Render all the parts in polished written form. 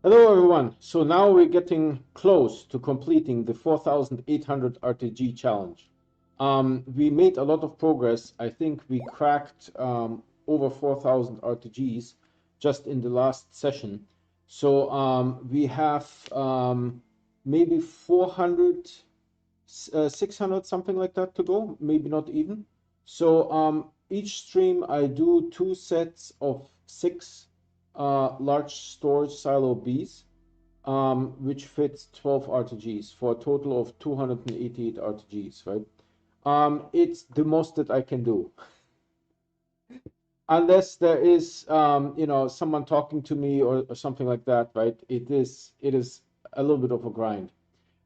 Hello everyone. So now we're getting close to completing the 4,800 RTG challenge. We made a lot of progress. I think we cracked over 4,000 RTGs just in the last session. So we have maybe 400, 600, something like that to go, maybe not even. So each stream I do 2 sets of 6 large storage silo Bs, which fits 12 RTGs for a total of 288 RTGs, right? It's the most that I can do. Unless there is, someone talking to me or something like that, right? It is a little bit of a grind.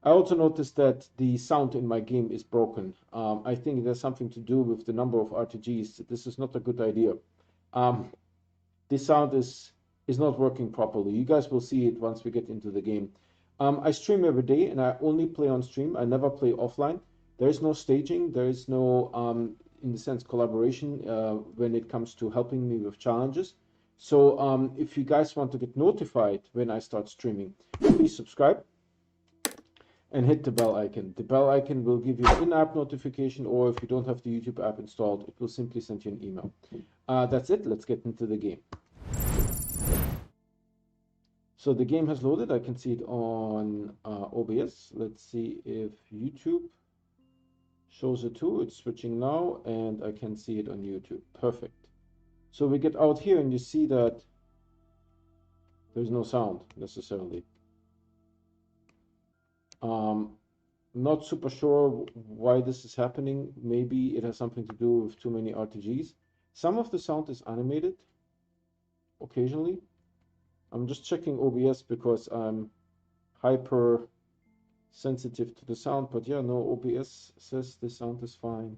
I also noticed that the sound in my game is broken. I think there's something to do with the number of RTGs. This is not a good idea. The sound is not working properly. You guys will see it once we get into the game. I stream every day, and I only play on stream. I never play offline. There is no staging. There is no, in the sense, collaboration when it comes to helping me with challenges. So if you guys want to get notified when I start streaming, please subscribe and hit the bell icon. The bell icon will give you an in-app notification, or if you don't have the YouTube app installed, it will simply send you an email. That's it. Let's get into the game. So the game has loaded. I can see it on OBS. Let's see if YouTube shows it too. It's switching now, and I can see it on YouTube. Perfect. So we get out here, and you see that there's no sound necessarily. Not super sure why this is happening. Maybe it has something to do with too many RTGs. Some of the sound is animated occasionally. I'm just checking OBS because I'm hyper sensitive to the sound, but yeah, no, OBS says the sound is fine.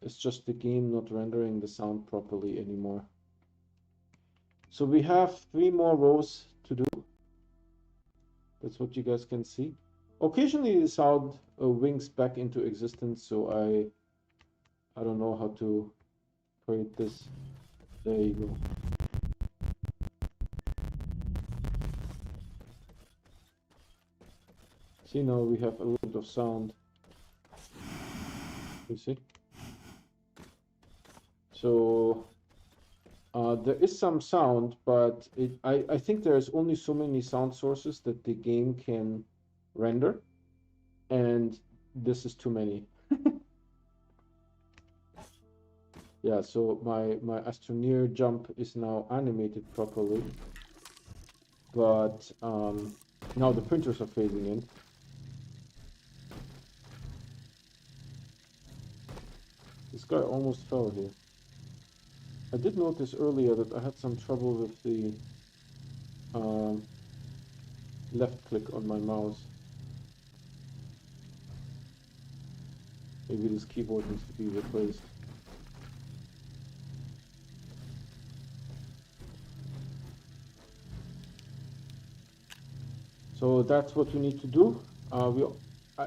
It's just the game not rendering the sound properly anymore. So we have 3 more rows to do. That's what you guys can see. Occasionally the sound winks back into existence, so I don't know how to create this. There you go. See, now we have a little bit of sound. You see? So there is some sound, but I think there's only so many sound sources that the game can render, and this is too many. Yeah, so my Astroneer jump is now animated properly, but now the printers are fading in. This guy almost fell here. I did notice earlier that I had some trouble with the left click on my mouse. Maybe this keyboard needs to be replaced. So that's what we need to do.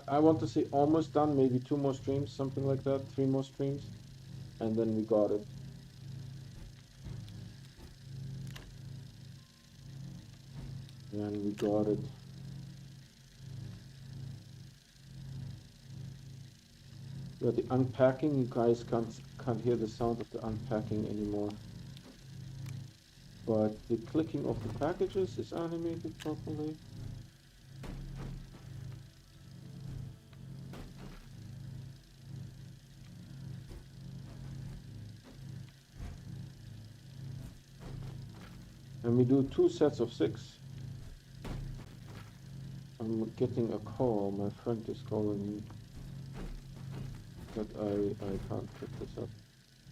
I want to say almost done, maybe 2 more streams, something like that, 3 more streams, and then we got it. And we got it. Yeah, the unpacking, you guys can't hear the sound of the unpacking anymore. But the clicking of the packages is animated properly. And we do 2 sets of 6. I'm getting a call. My friend is calling me. But I can't pick this up.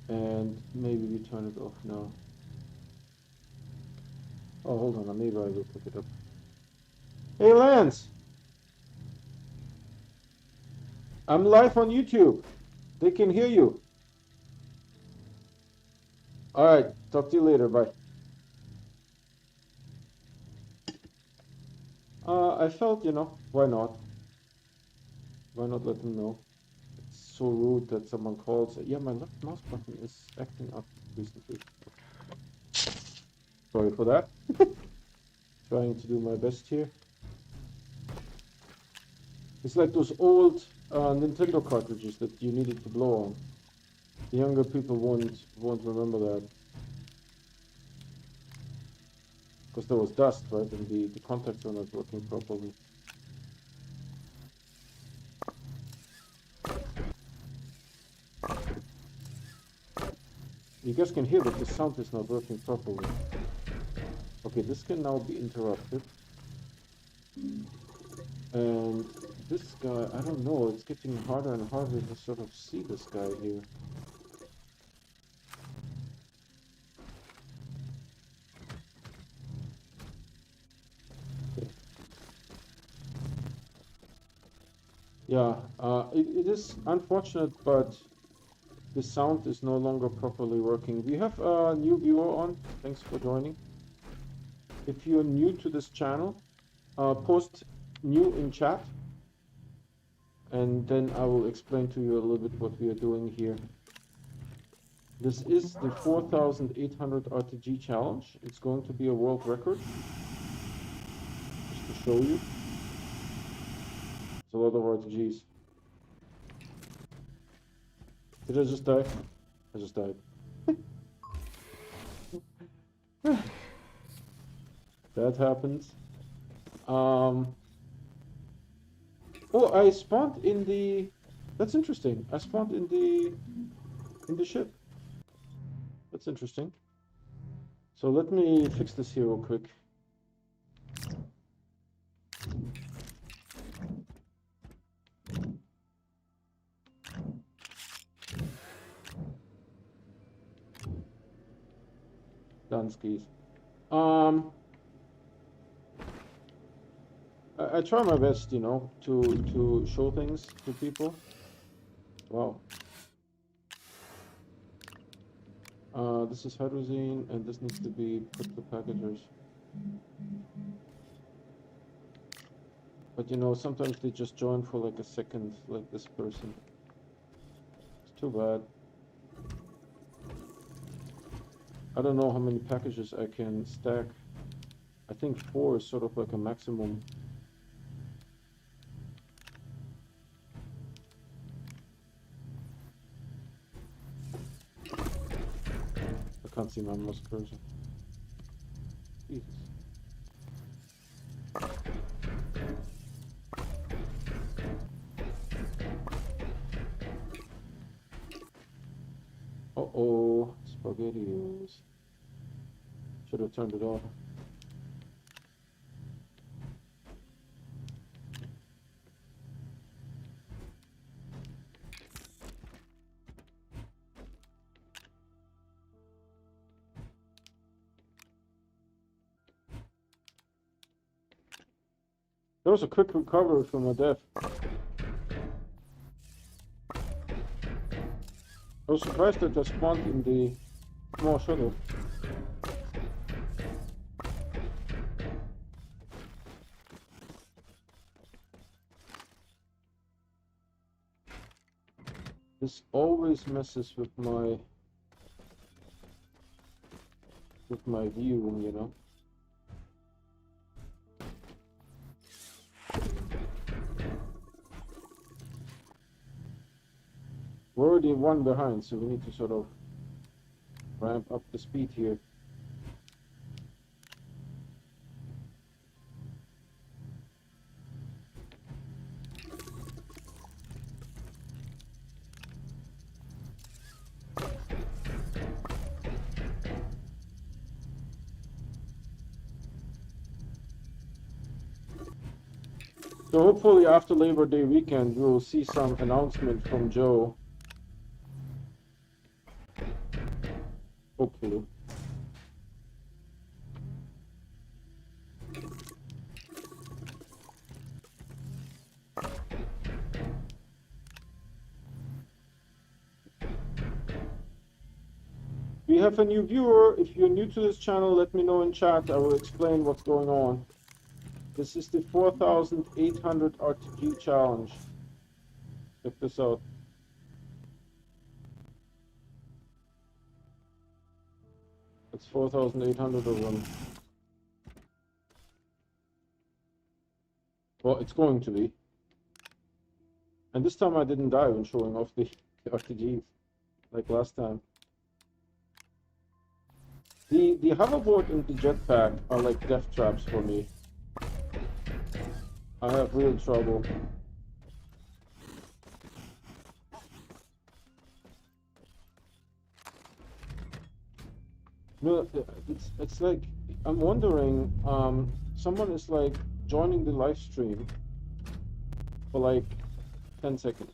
And maybe we turn it off now. Oh, hold on. Maybe I will pick it up. Hey, Lance! I'm live on YouTube. They can hear you. All right. Talk to you later. Bye. I felt, why not? Why not let them know? It's so rude that someone calls. Yeah, my left mouse button is acting up recently. Sorry for that. Trying to do my best here. It's like those old Nintendo cartridges that you needed to blow on. The younger people won't remember that. Because there was dust, right? And the contacts are not working properly. You guys can hear that the sound is not working properly. Okay, this can now be interrupted. And this guy, I don't know, it's getting harder and harder to sort of see this guy here. Okay. Yeah, it is unfortunate, but the sound is no longer properly working. We have a new viewer on. Thanks for joining. If you're new to this channel, post new in chat, and then I will explain to you a little bit what we are doing here. This is the 4800 RTG challenge. It's going to be a world record, just to show you. It's a lot of RTGs. Did I just die? I just died. That happens. Oh, I spawned in the... That's interesting. I spawned in the ship. That's interesting. So let me fix this here real quick. Danskis. I try my best, you know, to show things to people. Wow. This is hydrazine, and this needs to be put to packagers. But you know, sometimes they just join for like a second, like this person. It's too bad. I don't know how many packages I can stack. I think 4 is sort of like a maximum. I can't see my mouse cursor. Jesus. Uh-oh, SpaghettiOs. Should have turned it off. That was a quick recovery from a death. I was surprised that I spawned in the small shuttle. This always messes with my viewing, you know. We're already 1 behind, so we need to sort of ramp up the speed here. So hopefully after Labor Day weekend, we will see some announcement from Joe. Hopefully. We have a new viewer. If you're new to this channel, let me know in chat. I will explain what's going on. This is the 4800 RTG challenge. Check this out. It's 4800 of them. Well, it's going to be. And this time I didn't die when showing off the RTGs, like last time. The hoverboard and the jetpack are like death traps for me. I have real trouble. No, it's like I'm wondering. Someone is like joining the live stream for like 10 seconds.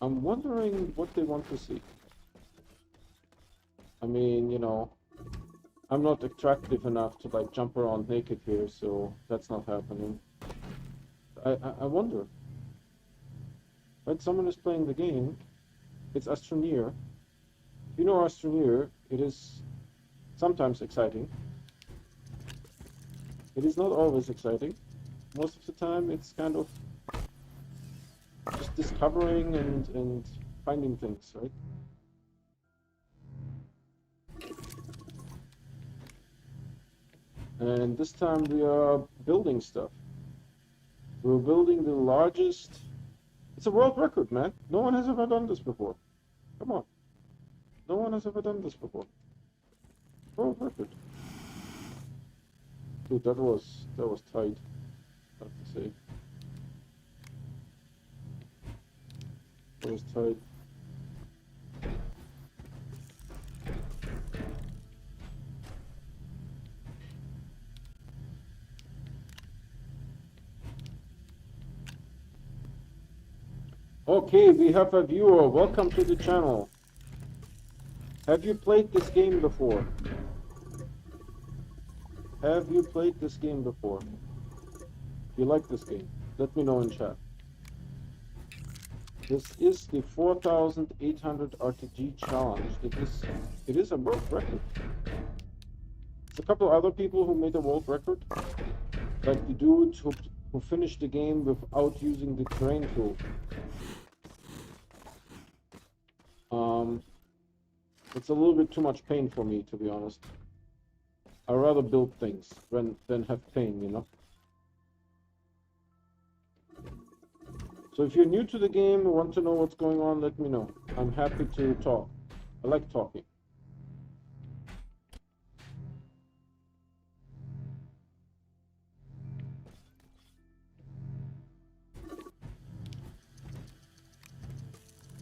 I'm wondering what they want to see. I mean, you know, I'm not attractive enough to like jump around naked here, so that's not happening. I wonder. Right, someone is playing the game. It's Astroneer. If you know Astroneer, it is sometimes exciting. It is not always exciting. Most of the time it's kind of just discovering and finding things, right? And this time we are building stuff. We're building the largest... It's a world record, man. No one has ever done this before. Come on. No one has ever done this before. World record. Dude, that was tight, I have to say. That was tight. Okay, we have a viewer. Welcome to the channel. Have you played this game before? Have you played this game before? If you like this game, let me know in chat. This is the 4,800 RTG challenge. It is a world record. There's a couple other people who made a world record, like the dude who finished the game without using the terrain tool. It's a little bit too much pain for me, to be honest. I'd rather build things than have pain, you know? So if you're new to the game and want to know what's going on, let me know. I'm happy to talk. I like talking.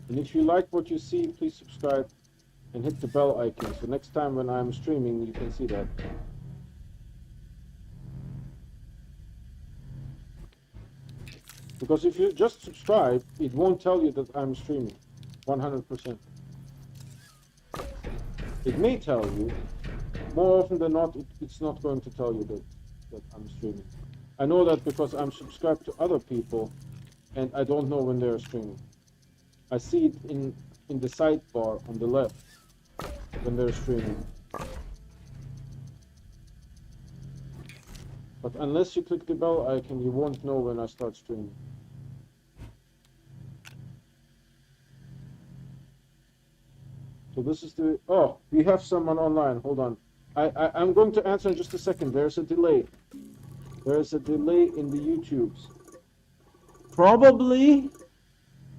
And if you like what you see, please subscribe and hit the bell icon, so next time when I'm streaming, you can see that. Because if you just subscribe, it won't tell you that I'm streaming, 100%. It may tell you, more often than not, it's not going to tell you that I'm streaming. I know that because I'm subscribed to other people, and I don't know when they're streaming. I see it in the sidebar on the left when they're streaming. But unless you click the bell icon, you won't know when I start streaming. So this is the... Oh, we have someone online. Hold on. I'm going to answer in just a second. There's a delay. There's a delay in the YouTubes. Probably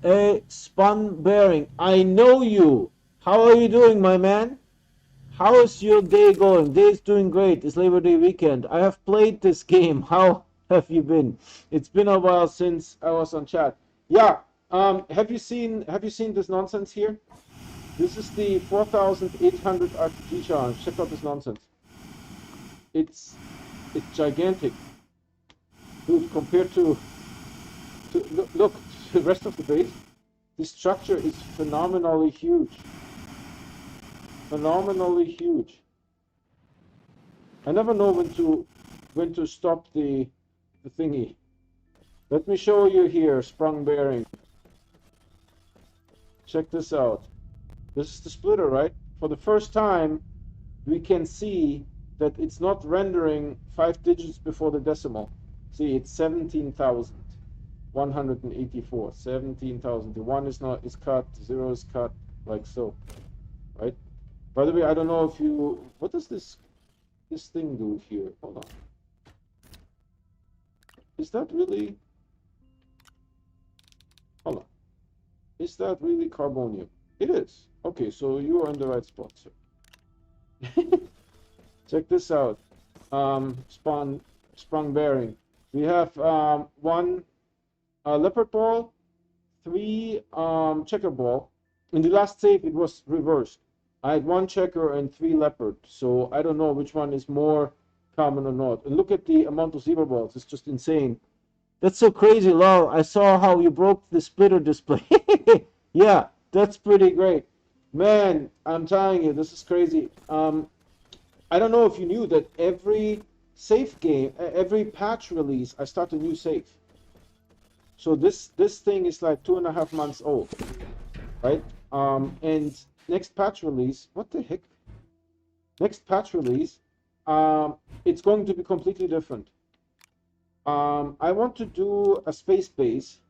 a spun bearing. I know you. How are you doing, my man? How is your day going? Day's doing great. It's Labor Day weekend. I have played this game. How have you been? It's been a while since I was on chat. Yeah. Have you seen this nonsense here? This is the 4,800 RTG challenge. Check out this nonsense. It's gigantic, dude. Compared to look the rest of the base. This structure is phenomenally huge. Phenomenally huge. I never know when to stop the thingy. Let me show you here, sprung bearing. Check this out. This is the splitter, right? For the first time, we can see that it's not rendering 5 digits before the decimal. See, it's 17,184. 17,000. The 1 is cut, 0 is cut, like so, right? By the way, I don't know if you... What does this thing do here? Hold on. Is that really... Hold on. Is that really carbonium? It is. Okay, so you are in the right spot, sir. Check this out. Sprung bearing. We have one leopard ball, three checker ball. In the last save, it was reversed. I had one checker and three leopard, so I don't know which one is more common or not. And look at the amount of zebra balls; it's just insane. That's so crazy, Lol. I saw how you broke the splitter display. Yeah, that's pretty great, man. I'm telling you, this is crazy. I don't know if you knew that every save game, every patch release, I start a new save. So this thing is like 2.5 months old, right? And next patch release, what the heck? Next patch release, it's going to be completely different. I want to do a space base.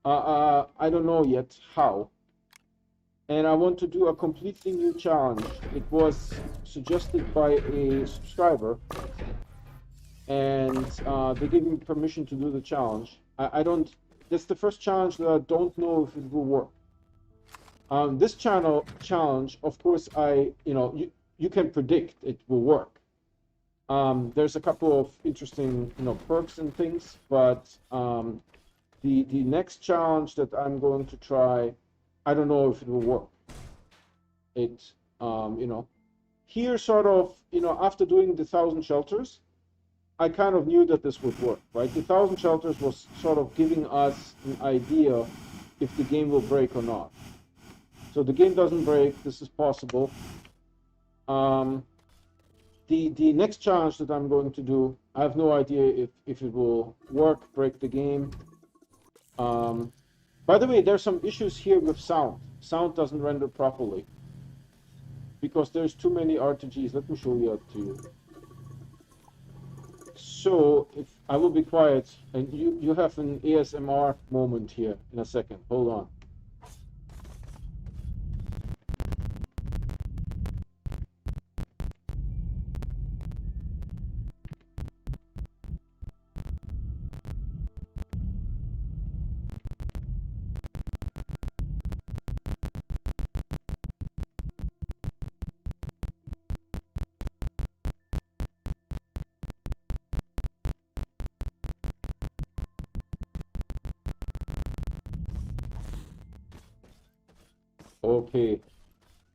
I don't know yet how. And I want to do a completely new challenge. It was suggested by a subscriber, and they gave me permission to do the challenge. I don't. That's the first challenge that I don't know if it will work. This challenge, of course, you can predict it will work. There's a couple of interesting, perks and things, but the next challenge that I'm going to try, I don't know if it will work. It, here sort of, after doing the 1,000 shelters, I kind of knew that this would work, right? The 1,000 shelters was sort of giving us an idea if the game will break or not. So the game doesn't break, this is possible. The next challenge that I'm going to do, I have no idea if it will work, break the game. By the way, there's some issues here with sound. Sound doesn't render properly because there's too many RTGs. Let me show you to you. So if I will be quiet, and you have an ASMR moment here in a second. Hold on. Okay,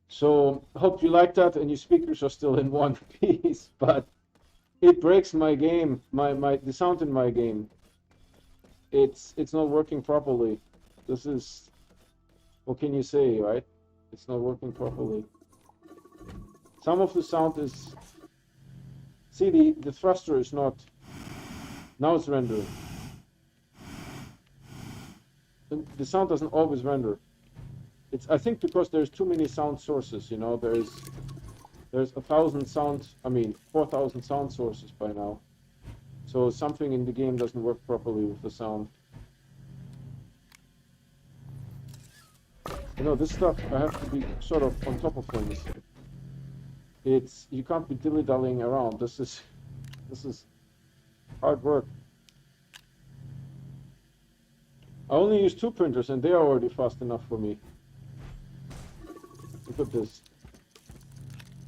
so hope you like that and your speakers are still in one piece, but it breaks my game, the sound in my game. It's not working properly. This is, what can you say, right? It's not working properly. Some of the sound is, see the thruster is not, now it's rendering. The sound doesn't always render. It's, I think, because there's too many sound sources, there's 4,000 sound sources by now. So something in the game doesn't work properly with the sound. This stuff, I have to be sort of on top of things. You can't be dilly-dallying around. This is hard work. I only use 2 printers and they are already fast enough for me. Look at this.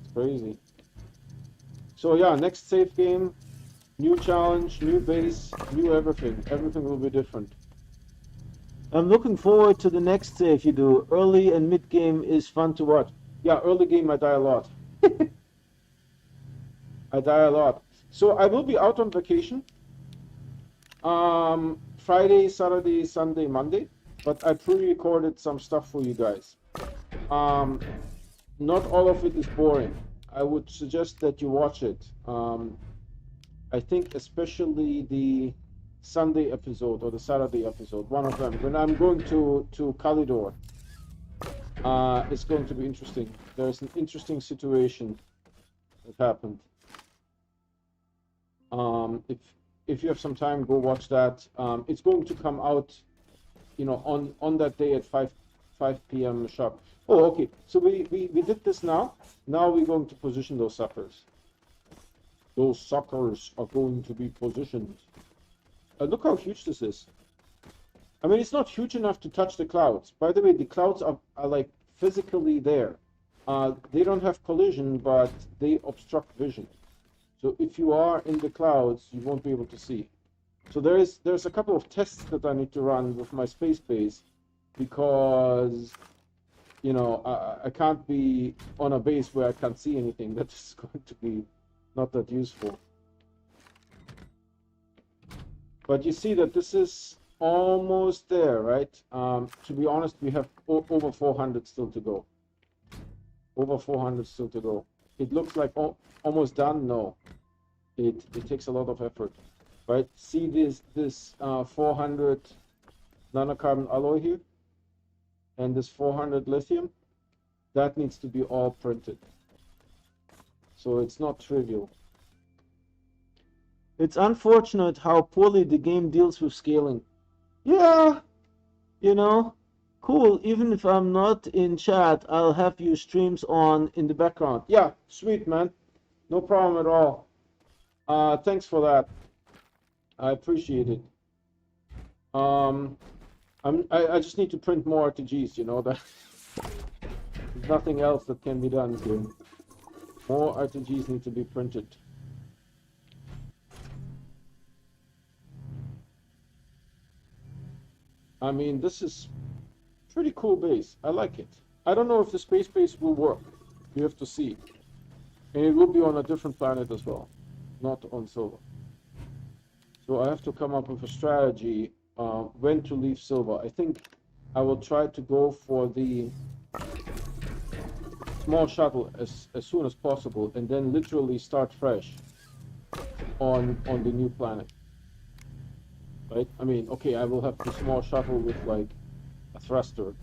It's crazy. So yeah, next save game, new challenge, new base, new everything. Everything will be different. I'm looking forward to the next save you do. Early and mid game is fun to watch. Yeah, early game I die a lot. I die a lot. So I will be out on vacation. Friday, Saturday, Sunday, Monday. But I pre-recorded some stuff for you guys. Not all of it is boring. I would suggest that you watch it. I think especially the Sunday episode or the Saturday episode, one of them, when I'm going to Kalidor, it's going to be interesting. There's an interesting situation that happened. If you have some time, go watch that. It's going to come out, on that day at 5 p.m. sharp. Oh, okay. So we did this now. Now we're going to position those suckers. Those suckers are going to be positioned. Look how huge this is. I mean, it's not huge enough to touch the clouds. By the way, the clouds are like physically there. They don't have collision, but they obstruct vision. So if you are in the clouds, you won't be able to see. So there's a couple of tests that I need to run with my space base, because you know I can't be on a base where I can't see anything. That is going to be not that useful. But you see that this is almost there, right? To be honest, we have over 400 still to go. Over 400 still to go. It looks like almost done. No, it takes a lot of effort, right? See this 400 nanocarbon alloy here, and this 400 lithium. That needs to be all printed. So it's not trivial. It's unfortunate how poorly the game deals with scaling. Yeah, you know, cool. Even if I'm not in chat, I'll have your streams on in the background. Yeah, sweet, man. No problem at all. Thanks for that. I appreciate it. I just need to print more RTGs, you know, that there's nothing else that can be done here. More RTGs need to be printed. I mean, this is pretty cool base. I like it. I don't know if the space base will work. You have to see. And it will be on a different planet as well, not on Silver. So I have to come up with a strategy when to leave Silver. I think I will try to go for the small shuttle as soon as possible, and then literally start fresh on the new planet. Right? I mean, okay, I will have the small shuttle with like a thruster,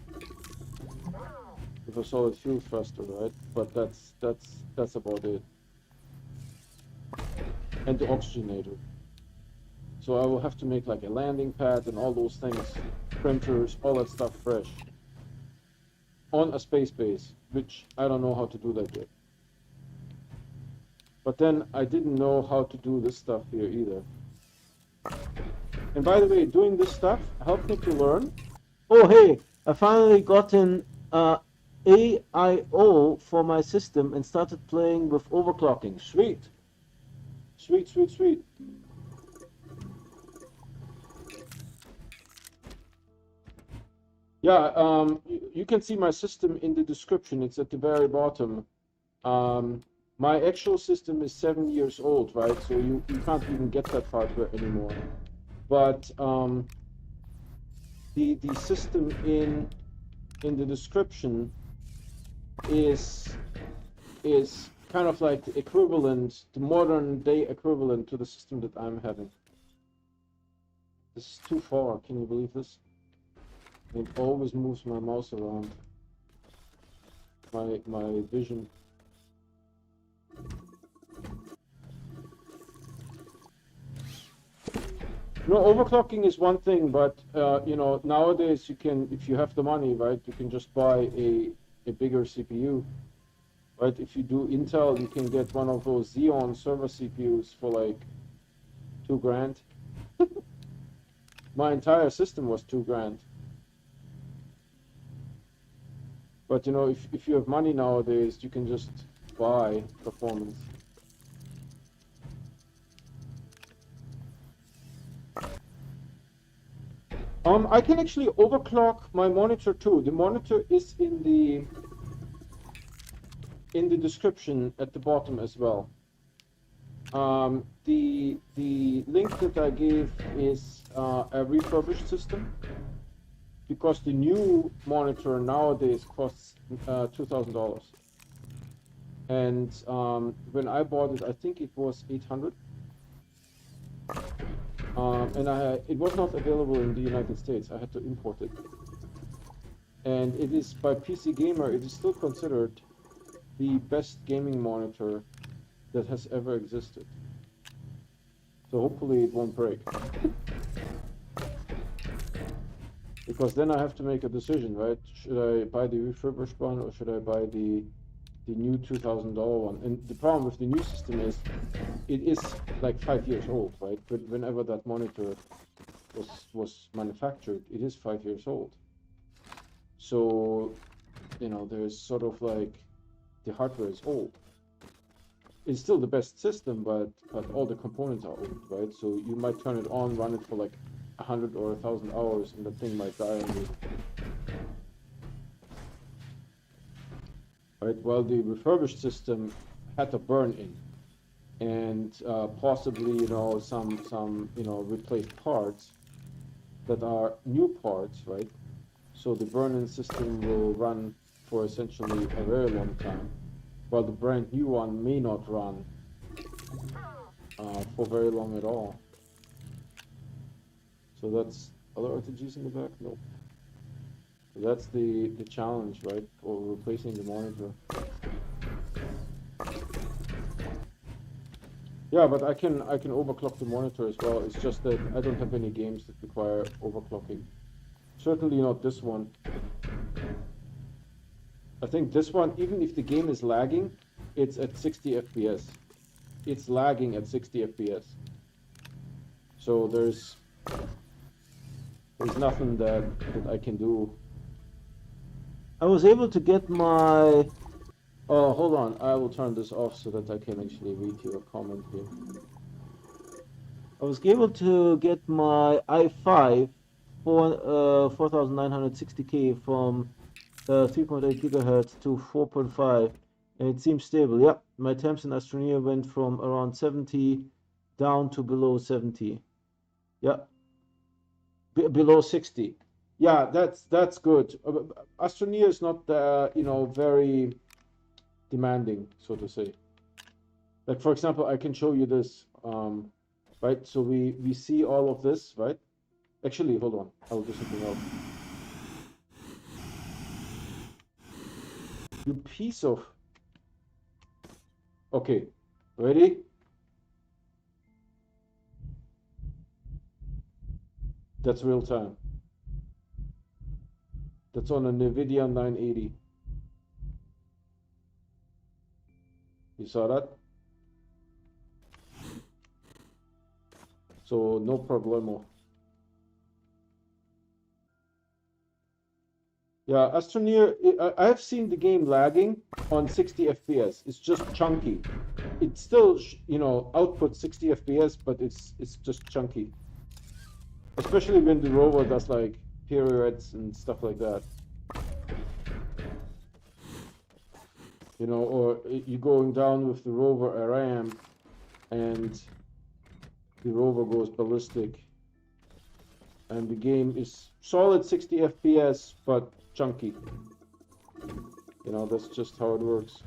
with a solid fuel thruster, right? But that's about it. And the oxygenator. So I will have to make like a landing pad and all those things, printers, all that stuff fresh on a space base, which I don't know how to do that yet. But then I didn't know how to do this stuff here either. And by the way, doing this stuff helped me to learn. Oh, hey, I finally got an AIO for my system and started playing with overclocking. Sweet. Sweet, sweet, sweet. Yeah, you can see my system in the description. It's at the very bottom. My actual system is 7 years old, right? So you can't even get that hardware anymore. But the system in the description is kind of like the equivalent, the modern day equivalent to the system that I'm having. This is too far. Can you believe this? It always moves my mouse around. My vision. No, overclocking is one thing, but you know, nowadays you can, if you have the money, right, you can just buy a bigger CPU. Right? If you do Intel, you can get one of those Xeon server CPUs for like $2,000. My entire system was $2,000. But you know, if you have money nowadays, you can just buy performance. I can actually overclock my monitor too. The monitor is in the description at the bottom as well. The link that I gave is a refurbished system, because the new monitor nowadays costs $2,000. And when I bought it, I think it was $800. And it was not available in the United States. I had to import it. And it is, by PC Gamer, it is still considered the best gaming monitor that has ever existed. So hopefully it won't break. Because then I have to make a decision, right? Should I buy the refurbished one, or should I buy the the new $2,000 one. And the problem with the new system is it is like 5 years old, right? But whenever that monitor was manufactured, it is 5 years old. So, you know, there's sort of like the hardware is old. It's still the best system, but all the components are old, right? So you might turn it on, run it for like 100 or 1,000 hours, and the thing might die on you. Right? Well, the refurbished system had a burn-in, and possibly, you know, some you know, replaced parts that are new parts, right? So the burn-in system will run for essentially a very long time, while the brand new one may not run for very long at all. So that's other RTGs in the back? No. So that's the challenge, right, for replacing the monitor. Yeah, but I can overclock the monitor as well. It's just that I don't have any games that require overclocking. Certainly not this one. I think this one, even if the game is lagging, it's at 60 FPS. It's lagging at 60 FPS. So there's nothing that I can do. I was able to get my... Oh, hold on. I will turn this off so that I can actually read your comment here. I was able to get my i5 for 4960K from 3.8 gigahertz to 4.5, and it seems stable. Yeah, my temps in Astroneer went from around 70 down to below 70. Yeah, below 60. Yeah, that's good. Astroneer is not you know, very demanding, so to say. Like, for example, I can show you this, right? So we see all of this, right? Actually, hold on, I'll do something else. You piece of... Okay, ready? That's real time. That's on a NVIDIA 980. You saw that? So no problemo. Yeah, Astroneer, I've seen the game lagging on 60 FPS. It's just chunky. It still, you know, outputs 60 FPS, but it's just chunky. Especially when the rover does like pirouettes and stuff like that. You know, or you're going down with the rover a ramp and the rover goes ballistic. And the game is solid 60 FPS, but chunky. You know, that's just how it works.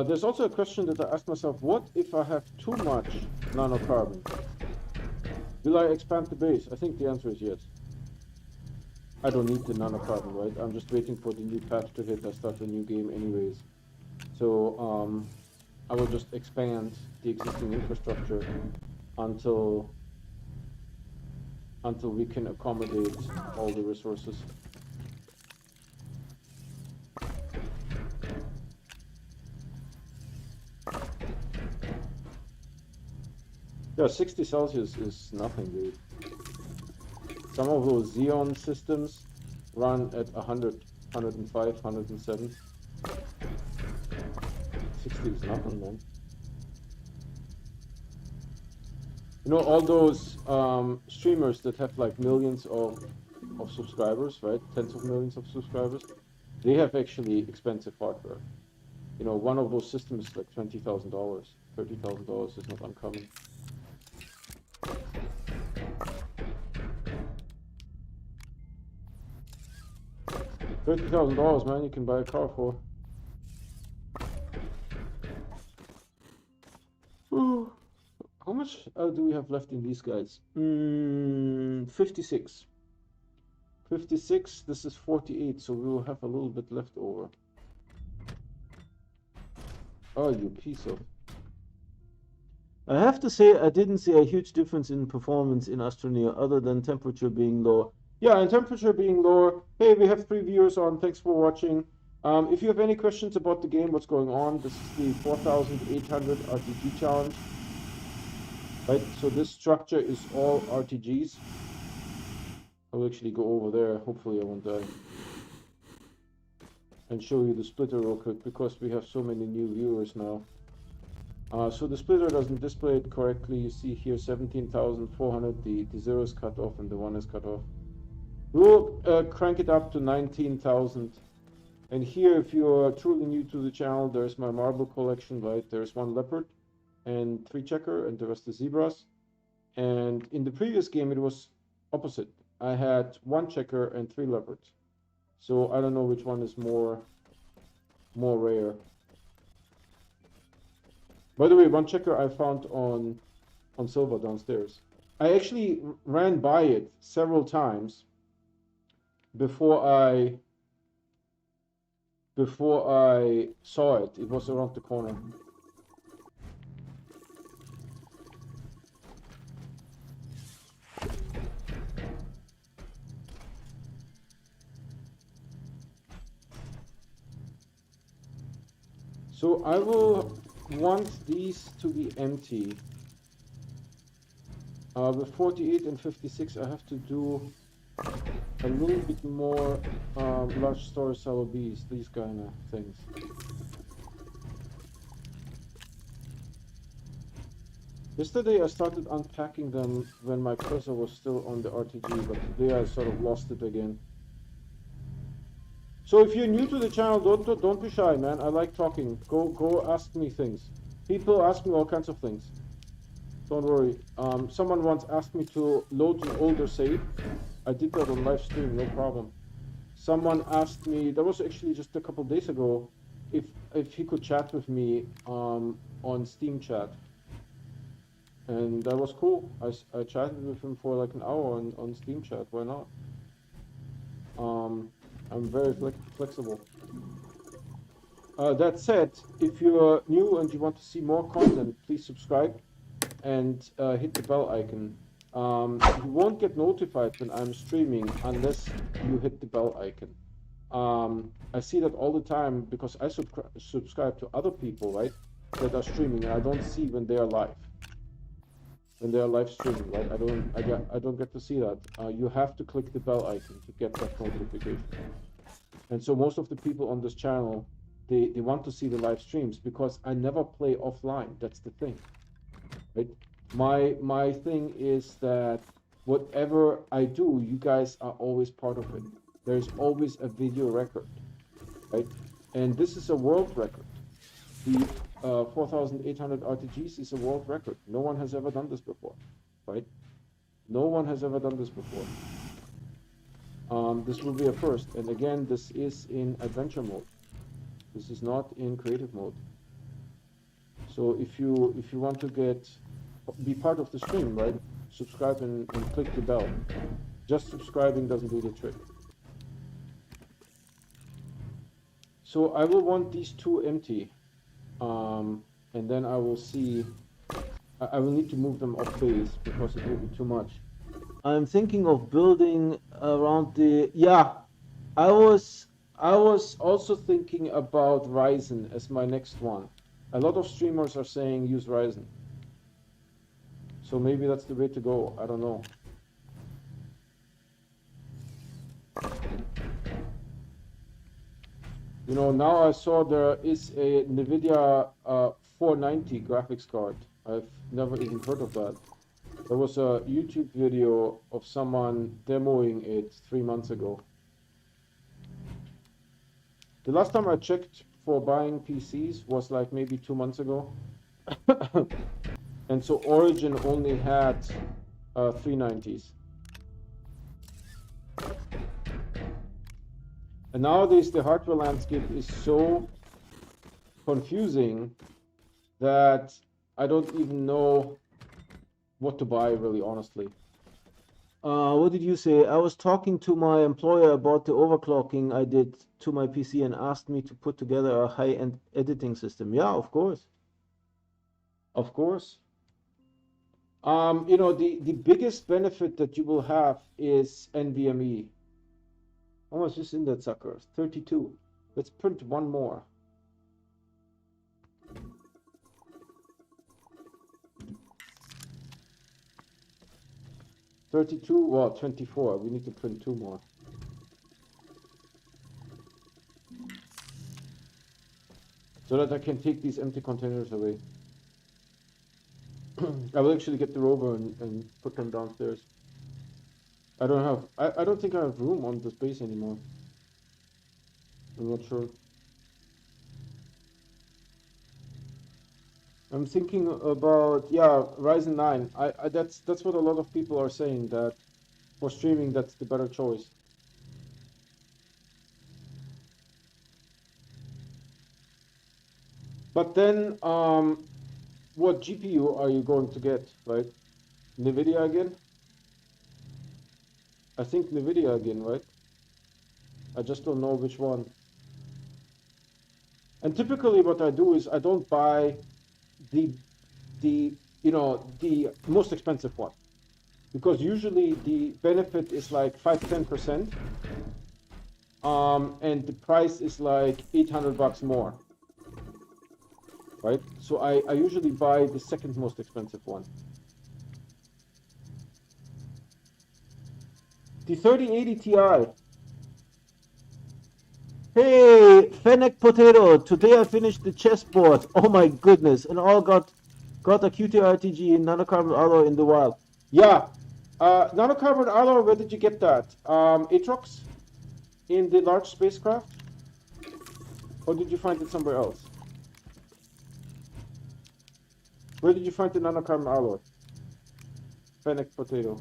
There's also a question that I asked myself, what if I have too much nanocarbon? Will I expand the base? I think the answer is yes. I don't need the nanocarbon, right? I'm just waiting for the new patch to hit. I start the new game anyways. So I will just expand the existing infrastructure until we can accommodate all the resources. Yeah, 60 Celsius is nothing, dude. Some of those Xeon systems run at 100, 105, 107. 60 is nothing, man. You know, all those streamers that have like millions of subscribers, right? Tens of millions of subscribers, they have actually expensive hardware. You know, one of those systems is like $20,000, $30,000 is not uncommon. $30,000, man, you can buy a car for. Ooh. How much do we have left in these guys? 56. 56, this is 48, so we will have a little bit left over. Oh, you piece of... I have to say, I didn't see a huge difference in performance in Astroneer other than temperature being lower. Yeah, and temperature being lower. Hey, we have 3 viewers on. Thanks for watching. If you have any questions about the game, what's going on, this is the 4800 RTG challenge. Right, so this structure is all RTGs. I'll actually go over there. Hopefully I won't die. And show you the splitter real quick because we have so many new viewers now. So the splitter doesn't display it correctly. You see here 17,400, the 0 is cut off and the 1 is cut off. We'll crank it up to 19,000. And here, if you're truly new to the channel, there's my marble collection, right? There's 1 leopard and 3 checker and the rest is zebras. And in the previous game, it was opposite. I had 1 checker and 3 leopards. So I don't know which one is more rare. By the way, 1 checker I found on silver downstairs. I actually ran by it several times before I saw it. It was around the corner. So I will want these to be empty. With 48 and 56, I have to do a little bit more large storage LOBs, these kind of things. Yesterday I started unpacking them when my cursor was still on the RTG, but today I sort of lost it again. So if you're new to the channel, don't be shy, man. I like talking. Go ask me things. People ask me all kinds of things. Don't worry. Someone once asked me to load an older save. I did that on live stream, no problem. Someone asked me, that was actually just a couple days ago, if he could chat with me on Steam chat. And that was cool. I chatted with him for like an hour on Steam chat. Why not? I'm very flexible. That said, if you're new and you want to see more content, please subscribe and hit the bell icon. You won't get notified when I'm streaming unless you hit the bell icon. I see that all the time because I subscribe to other people, right, that are streaming, and I don't see when they are live. When they are live streaming, right? I don't get to see that. You have to click the bell icon to get that notification. And so most of the people on this channel, they want to see the live streams because I never play offline. That's the thing, right? My thing is that whatever I do, you guys are always part of it. There's always a video record, right? And this is a world record. The 4,800 RTGs is a world record. No one has ever done this before, right? No one has ever done this before. This will be a first. And again, this is in adventure mode. This is not in creative mode. So if you want to be part of the stream, right? Subscribe and click the bell. Just subscribing doesn't do the trick. So I will want these 2 empty. And then I will see, I will need to move them off base because it will be too much. I'm thinking of building around the, yeah, I was also thinking about Ryzen as my next one. A lot of streamers are saying use Ryzen. So maybe that's the way to go, I don't know. You know, now I saw there is a NVIDIA 490 graphics card. I've never even heard of that. There was a YouTube video of someone demoing it 3 months ago. The last time I checked for buying PCs was like maybe 2 months ago. And so Origin only had 390s. And nowadays the hardware landscape is so confusing that I don't even know what to buy, really, honestly. What did you say? I was talking to my employer about the overclocking I did to my PC and asked me to put together a high-end editing system. Yeah, of course. Of course. The biggest benefit that you will have is NVMe. How much is in that sucker? 32. Let's print one more. 32, well, 24. We need to print two more. So that I can take these empty containers away. I will actually get the rover and put them downstairs. I don't think I have room on the space anymore. I'm not sure. I'm thinking about, yeah, Ryzen 9. That's what a lot of people are saying, that for streaming that's the better choice. But then what GPU are you going to get, right? NVIDIA again? I think NVIDIA again, right? I just don't know which one. And typically what I do is I don't buy the most expensive one, because usually the benefit is like 5-10%, and the price is like $800 more, right? So I usually buy the second most expensive one. The 3080 Ti. Hey, Fennec Potato, today I finished the chessboard. Oh my goodness, and all got a QT RTG nanocarbon alloy in the wild. Yeah, nanocarbon alloy, where did you get that? Atrox? In the large spacecraft? Or did you find it somewhere else? Where did you find the nanocarbon alloy? Fennec Potato.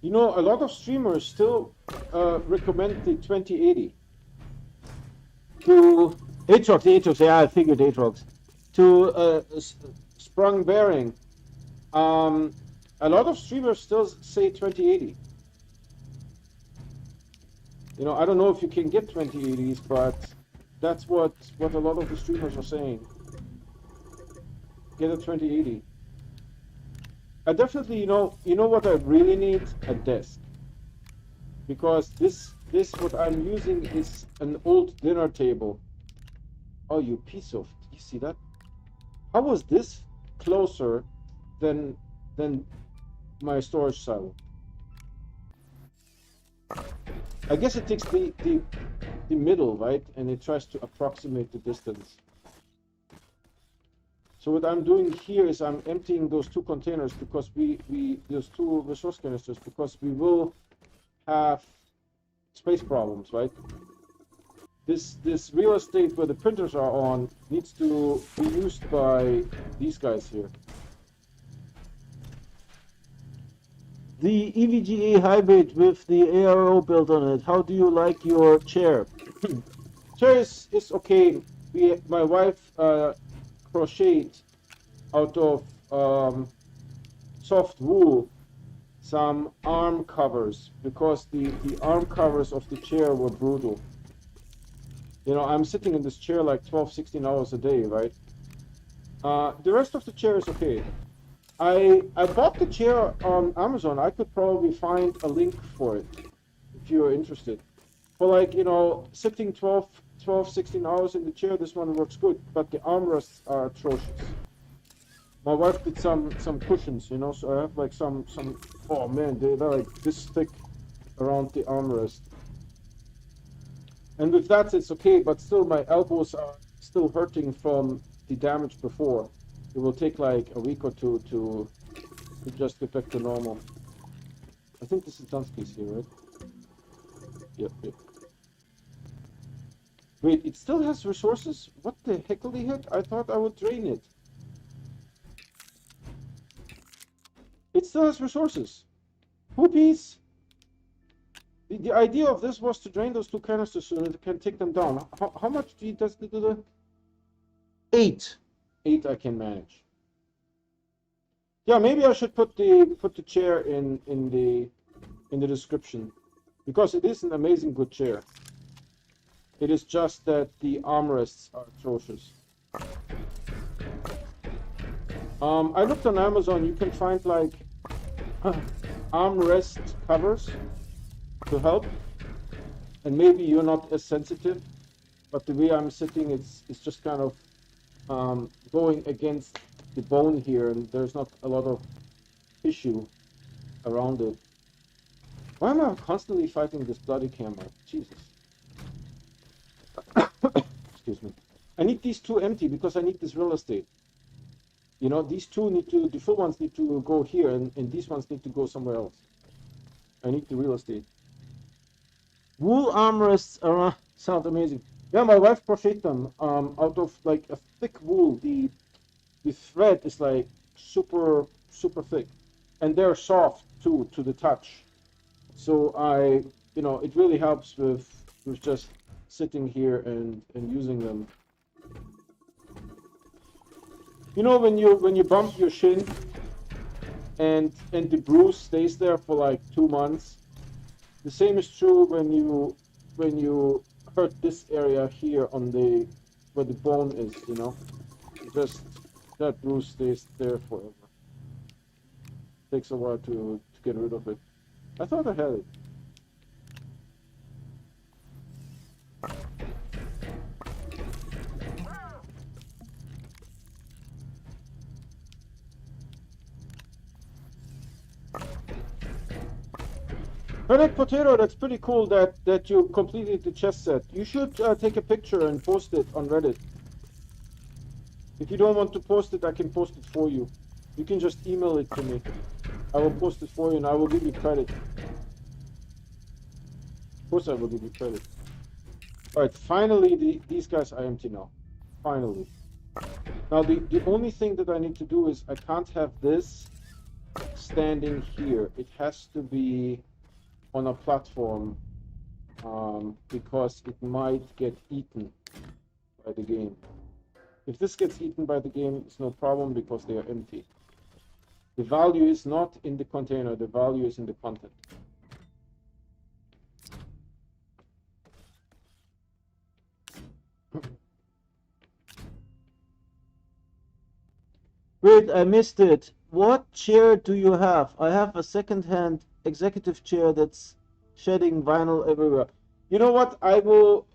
You know, a lot of streamers still recommend the 2080 to Atrox, yeah, I figured Atrox, to sprung bearing. A lot of streamers still say 2080. You know, I don't know if you can get 2080s, but that's what a lot of the streamers are saying. Get a 2080. I definitely, you know what I really need? A desk. Because this what I'm using is an old dinner table. Oh, you piece of, you see that? How was this closer than my storage silo? I guess it takes the middle, right? And it tries to approximate the distance. So what I'm doing here is I'm emptying those two containers, because those two resource canisters, because we will have space problems, right? This real estate where the printers are on needs to be used by these guys here. The EVGA hybrid with the ARO built on it. How do you like your chair? Chair is okay. My wife crocheted out of soft wool some arm covers, because the arm covers of the chair were brutal. You know, I'm sitting in this chair like 12-16 hours a day, right? The rest of the chair is okay. I bought the chair on Amazon. I could probably find a link for it if you're interested. For like, you know, sitting 12-16 hours in the chair, this one works good, but the armrests are atrocious. My wife did some cushions, you know, so I have like some, oh man, they're like this thick around the armrest. And with that, it's okay, but still my elbows are still hurting from the damage before. It will take like a week or two to just get back to normal. I think this is Dunsky's here, right? Yep. Wait, it still has resources? What the heckly heck? I thought I would drain it. It still has resources. Whoopies! The idea of this was to drain those two canisters so that it can take them down. How much does it do? 8. 8 I can manage. Yeah, maybe I should put the chair in the description, because it is an amazing good chair. It is just that the armrests are atrocious. I looked on Amazon. You can find like armrest covers to help, and maybe you're not as sensitive, but the way I'm sitting, it's just kind of going against the bone here, and there's not a lot of tissue around it. Why am I constantly fighting this bloody camera? Jesus. Excuse me. I need these two empty because I need this real estate. You know, these two need to, the full ones need to go here, and these ones need to go somewhere else. I need the real estate. Wool armrests are, sound amazing. Yeah, my wife crocheted them out of like a thick wool. The thread is like super thick, and they're soft too to the touch. So you know, it really helps with just sitting here and using them. You know, when you bump your shin and the bruise stays there for like 2 months. The same is true when you hurt this area here on the where the bone is. You know, just that bruise stays there forever. Takes a while to get rid of it. I thought I had it. Red Potato, that's pretty cool that you completed the chess set. You should take a picture and post it on Reddit. If you don't want to post it, I can post it for you. You can just email it to me. I will post it for you and I will give you credit. Of course I will give you credit. Alright, finally these guys are empty now. Finally. Now the only thing that I need to do is I can't have this standing here. It has to be on a platform because it might get eaten by the game. If this gets eaten by the game, it's no problem because they are empty. The value is not in the container, the value is in the content. Wait, I missed it. What chair do you have? I have a second-hand executive chair that's shedding vinyl everywhere. You know what? I will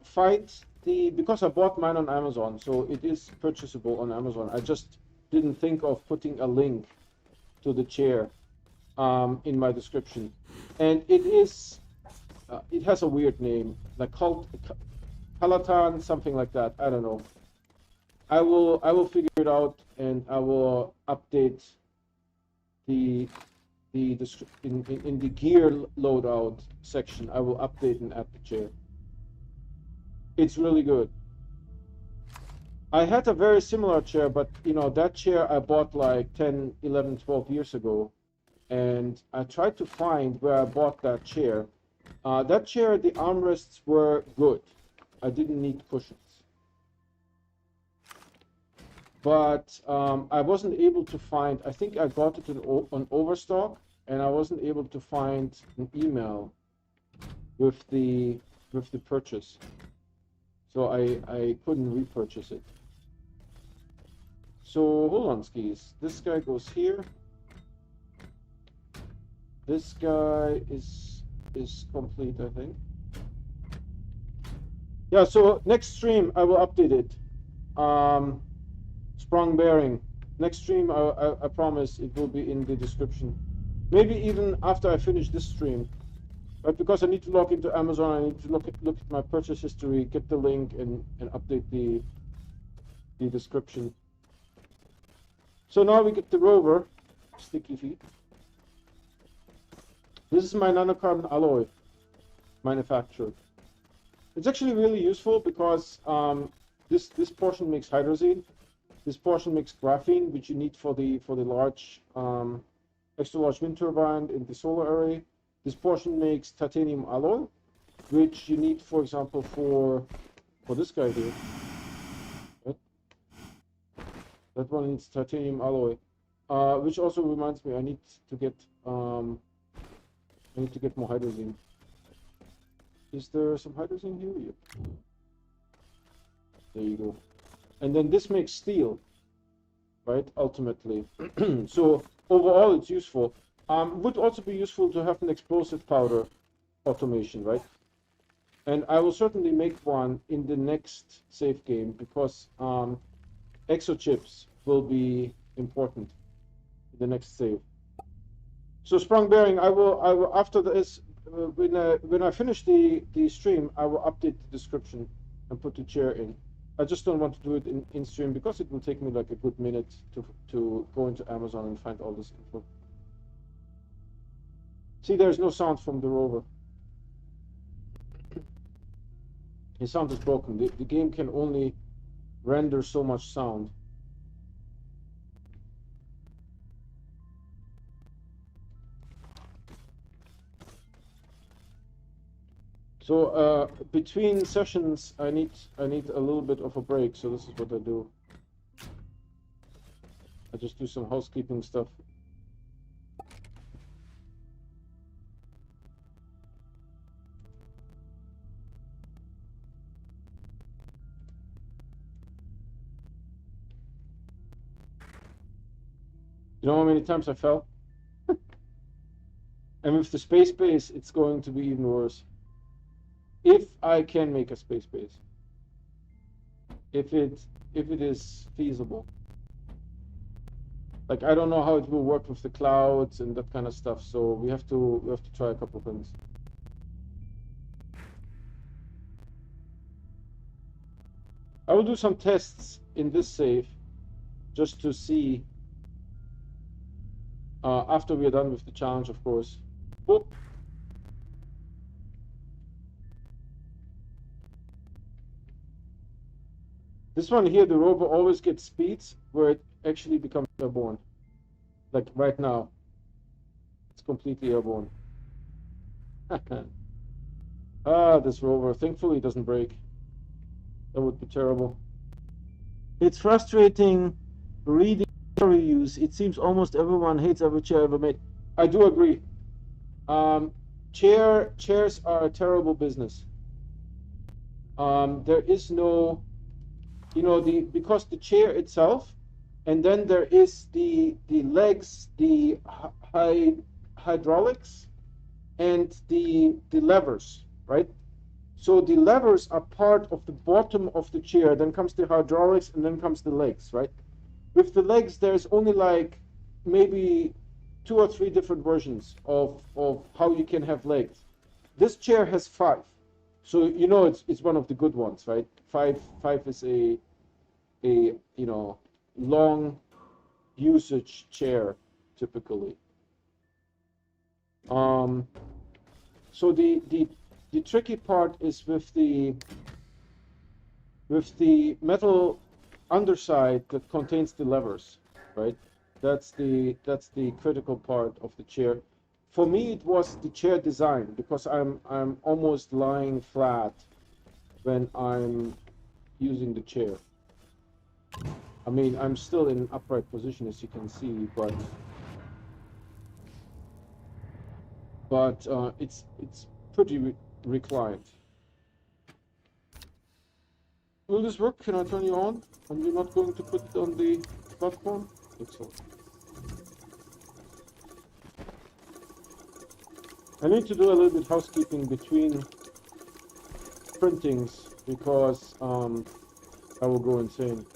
find because I bought mine on Amazon, so it is purchasable on Amazon. I just didn't think of putting a link to the chair in my description. And it is, it has a weird name, like Kalatan, something like that. I don't know. I will figure it out, and I will update in the gear loadout section. I will update and add the chair. It's really good. I had a very similar chair, but you know, that chair I bought like 10, 11, 12 years ago, and I tried to find where I bought that chair. That chair, the armrests were good. I didn't need cushions. But I wasn't able to find, I think I got it on Overstock, and I wasn't able to find an email with the purchase. So I couldn't repurchase it. So hold on, skis. This guy goes here. This guy is complete, I think. Yeah, so next stream I will update it. Sprung bearing. Next stream, I promise it will be in the description. Maybe even after I finish this stream. But because I need to log into Amazon, I need to look at my purchase history, get the link, and update the description. So now we get the rover, sticky feet. This is my nanocarbon alloy manufactured. It's actually really useful because this portion makes hydrazine. This portion makes graphene, which you need for the large, extra large wind turbine in the solar array. This portion makes titanium alloy, which you need, for example, for this guy here. Right? That one needs titanium alloy, which also reminds me I need to get more hydrogen. Is there some hydrogen here? Yep. There you go. And then this makes steel, right? Ultimately. So overall, it's useful. Would also be useful to have an explosive powder automation, right? And I will certainly make one in the next save game because exochips will be important in the next save. So sprung bearing, I will after this when I finish the stream, I will update the description and put the chair in. I just don't want to do it in stream because it will take me like a good minute to go into Amazon and find all this info. See, there's no sound from the rover. His sound is broken. The game can only render so much sound. So between sessions, I need a little bit of a break. So this is what I do. I just do some housekeeping stuff. You know how many times I fell? And with the space base, it's going to be even worse. If I can make a space base. If it is feasible. Like I don't know how it will work with the clouds and that kind of stuff, so we have to try a couple things. I will do some tests in this save just to see after we are done with the challenge, of course. Oh. This one here, the rover always gets speeds where it actually becomes airborne. Like right now, it's completely airborne. This rover, thankfully, doesn't break. That would be terrible. It's frustrating reading reviews. It seems almost everyone hates every chair ever made. I do agree. Chairs are a terrible business. There is no, because the chair itself, and then there is the legs, the hydraulics, and the levers, right? So the levers are part of the bottom of the chair, then comes the hydraulics, and then comes the legs, right? With the legs, there's only like maybe 2 or 3 different versions of how you can have legs. This chair has 5. So it's one of the good ones, right? 5 is a long usage chair typically. So the tricky part is with the metal underside that contains the levers, right? That's the critical part of the chair. For me, it was the chair design because I'm almost lying flat when I'm using the chair. I mean, I'm still in an upright position, as you can see, but it's pretty reclined. Will this work? Can I turn you on? And you're not going to put it on the platform? I think so. I need to do a little bit housekeeping between printings because I will go insane.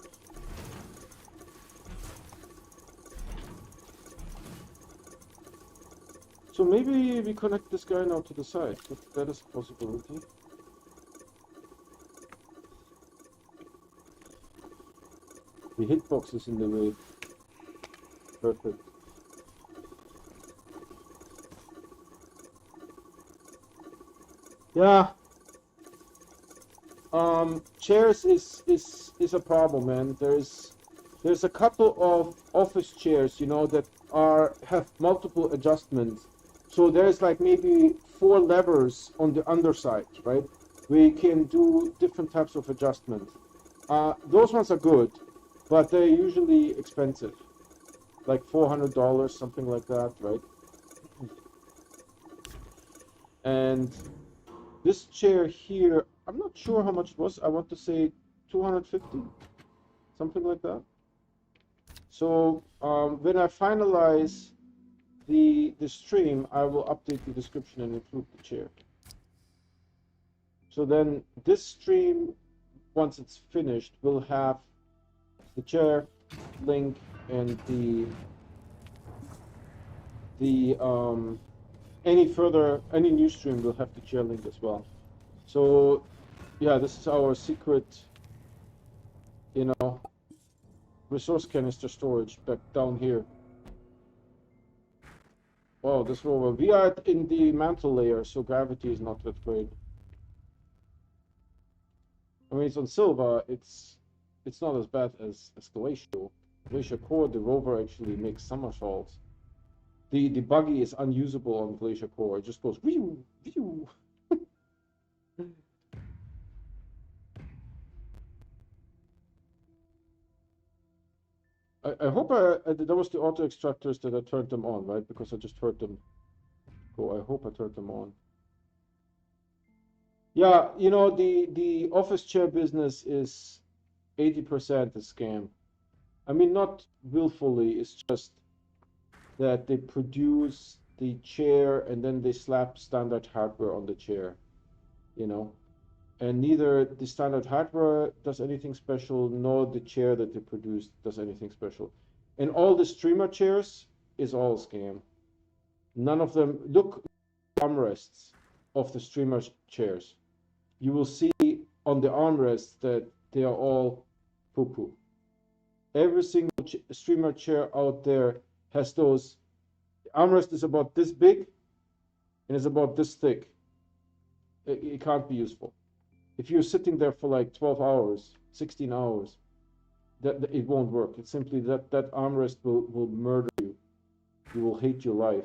So maybe we connect this guy now to the side. That is a possibility. The hitbox is in the way. Perfect. Yeah. Chairs is a problem, man. There's a couple of office chairs, that have multiple adjustments, So there's like maybe 4 levers on the underside, right? We can do different types of adjustment. Those ones are good, but they're usually expensive, like $400, something like that, right? And this chair here, I'm not sure how much it was. I want to say 250, something like that. So when I finalize the stream, I will update the description and include the chair. So then this stream, once it's finished, will have the chair link and any new stream will have the chair link as well. So yeah, this is our secret, resource canister storage back down here. Wow, this rover. We are in the mantle layer, so gravity is not that great. I mean, it's on Silva. It's not as bad as Glacial. Glacial Core, the rover actually makes somersaults. The buggy is unusable on Glacier Core. It just goes whew, whew. I hope that was the auto extractors that I turned them on, right? Because I just heard them go. I hope I turned them on. Yeah, the office chair business is 80% a scam. I mean, not willfully, it's just that they produce the chair and then they slap standard hardware on the chair, and neither the standard hardware does anything special, nor the chair that they produce does anything special. And all the streamer chairs is all a scam. None of them, look at the armrests of the streamer chairs. You will see on the armrests that they are all poo-poo. Every single streamer chair out there has those. The armrest is about this big and is about this thick. It can't be useful. If you're sitting there for like 12 hours, 16 hours, that it won't work. It's simply that armrest will murder you. You will hate your life.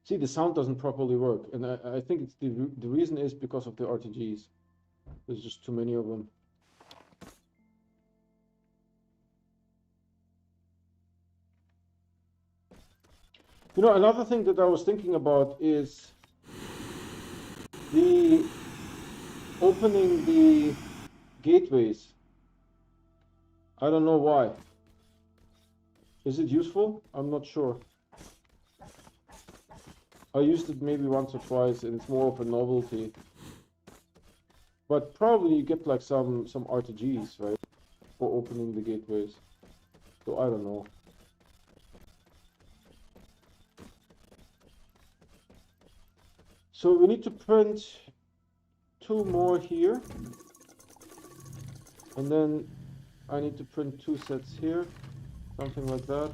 See, the sound doesn't properly work, and I think it's the reason is because of the RTGs. There's just too many of them. Another thing that I was thinking about is opening the gateways. I don't know why. Is it useful? I'm not sure. I used it maybe once or twice, and it's more of a novelty. But probably you get like some RTGs, right, for opening the gateways. So I don't know. So we need to print 2 more here, and then I need to print 2 sets here, something like that.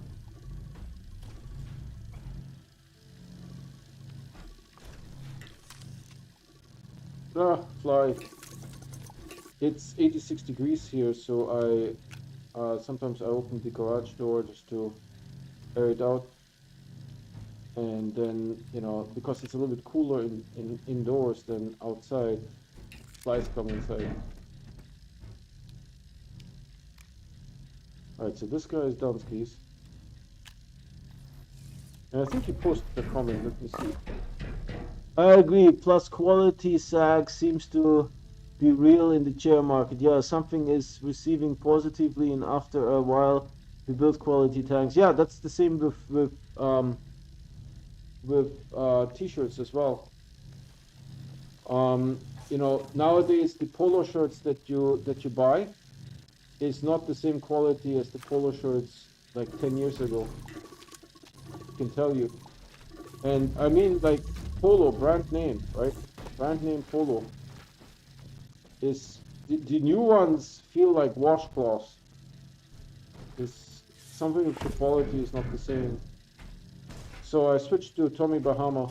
Ah, fly. It's 86 degrees here, so sometimes I open the garage door just to air it out. And then, because it's a little bit cooler indoors than outside, flies come inside. Alright, so this guy is Donskis. And I think he posted a comment, let me see. I agree, plus quality sag seems to be real in the chair market. Yeah, something is receiving positively, and after a while we build quality tanks. Yeah, that's the same with t-shirts as well. Nowadays the polo shirts that you buy is not the same quality as the polo shirts like 10 years ago. I can tell you. And I mean, like, polo, brand name, right? Brand name polo is the new ones feel like washcloths. It's something with the quality is not the same. So I switched to Tommy Bahama.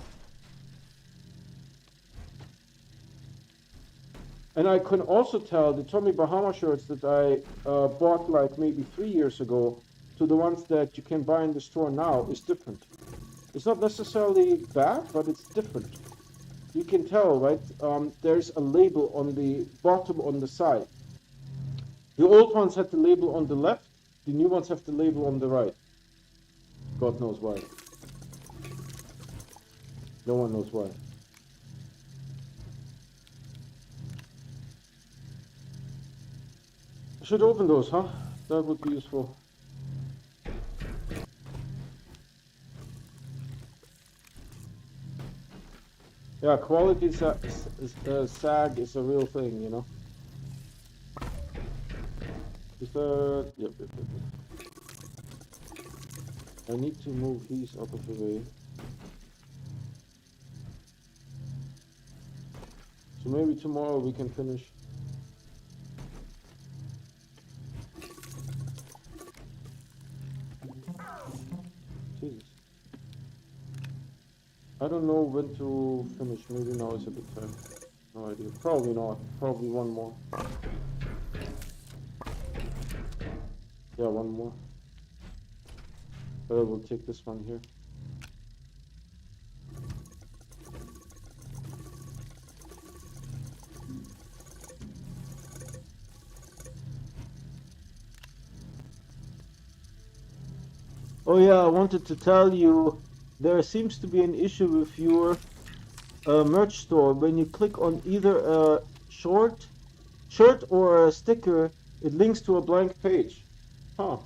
And I can also tell the Tommy Bahama shirts that I bought like maybe 3 years ago to the ones that you can buy in the store now is different. It's not necessarily bad, but it's different. You can tell, right? There's a label on the bottom on the side. The old ones had the label on the left. The new ones have the label on the right. God knows why. No one knows why. I should open those, huh? That would be useful. Yeah, quality sag is a real thing, you know. Is that... Yep. I need to move these out of the way. So maybe tomorrow we can finish. Jesus. I don't know when to finish. Maybe now is a good time. No idea. Probably not. Probably one more. Yeah, one more. But I will take this one here. Oh yeah, I wanted to tell you, there seems to be an issue with your merch store. When you click on either a shirt or a sticker, it links to a blank page. Huh.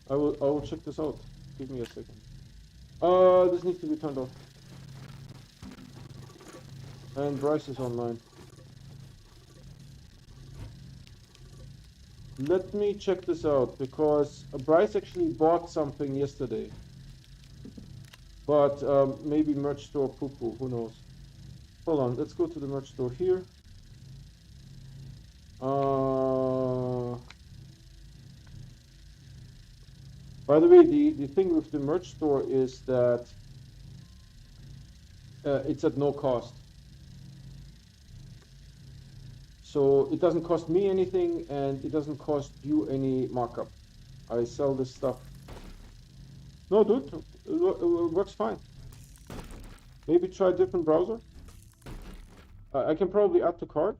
I will check this out. Give me a second. This needs to be turned off. And Bryce is online. Let me check this out, because Bryce actually bought something yesterday. But maybe merch store poo-poo, who knows. Hold on, let's go to the merch store here. By the way, the thing with the merch store is that it's at no cost. So it doesn't cost me anything, and it doesn't cost you any markup. I sell this stuff. No, dude, it works fine. Maybe try a different browser. I can probably add to cart.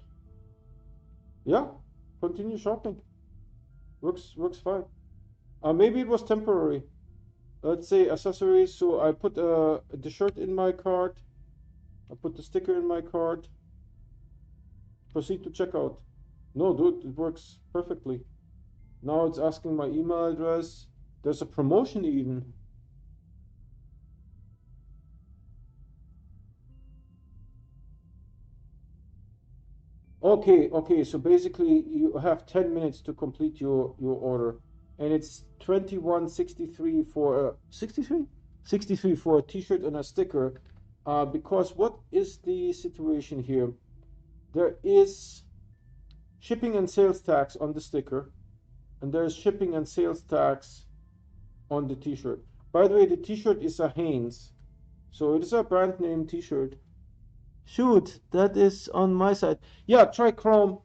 Yeah, continue shopping. Works fine. Maybe it was temporary. Let's say accessories. So I put the shirt in my cart. I put the sticker in my cart. Proceed to checkout. No, dude, it works perfectly. Now it's asking my email address. There's a promotion even. Okay, so basically you have 10 minutes to complete your order, and it's 21.63 for 63 for a t-shirt and a sticker, because what is the situation here? There is shipping and sales tax on the sticker, and there's shipping and sales tax on the t-shirt. By the way, the t-shirt is a Hanes, so it is a brand name t-shirt. Shoot, that is on my side. Yeah, try Chrome,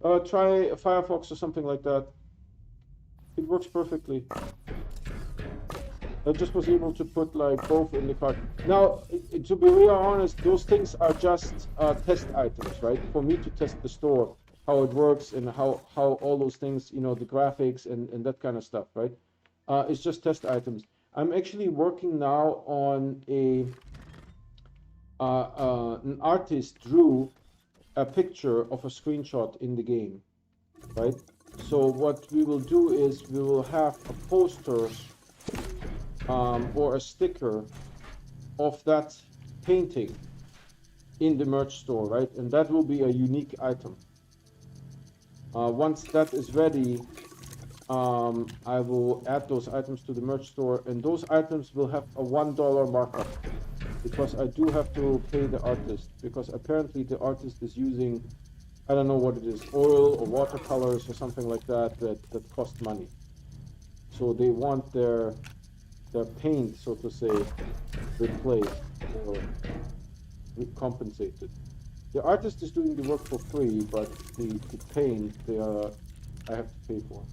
try Firefox or something like that. It works perfectly. I just was able to put like both in the cart. Now, to be real honest, those things are just test items, right? For me to test the store, how it works and how all those things, you know, the graphics and that kind of stuff, right? It's just test items. I'm actually working now on an artist drew a picture of a screenshot in the game, right? So what we will do is we will have a poster or a sticker of that painting in the merch store, right? And that will be a unique item. Once that is ready, I will add those items to the merch store, and those items will have a $1 markup, because I do have to pay the artist, because apparently the artist is using, I don't know what it is, oil or watercolors or something like that that cost money. So they want their paint, so to say, replaced or compensated. The artist is doing the work for free, but the paint I have to pay for.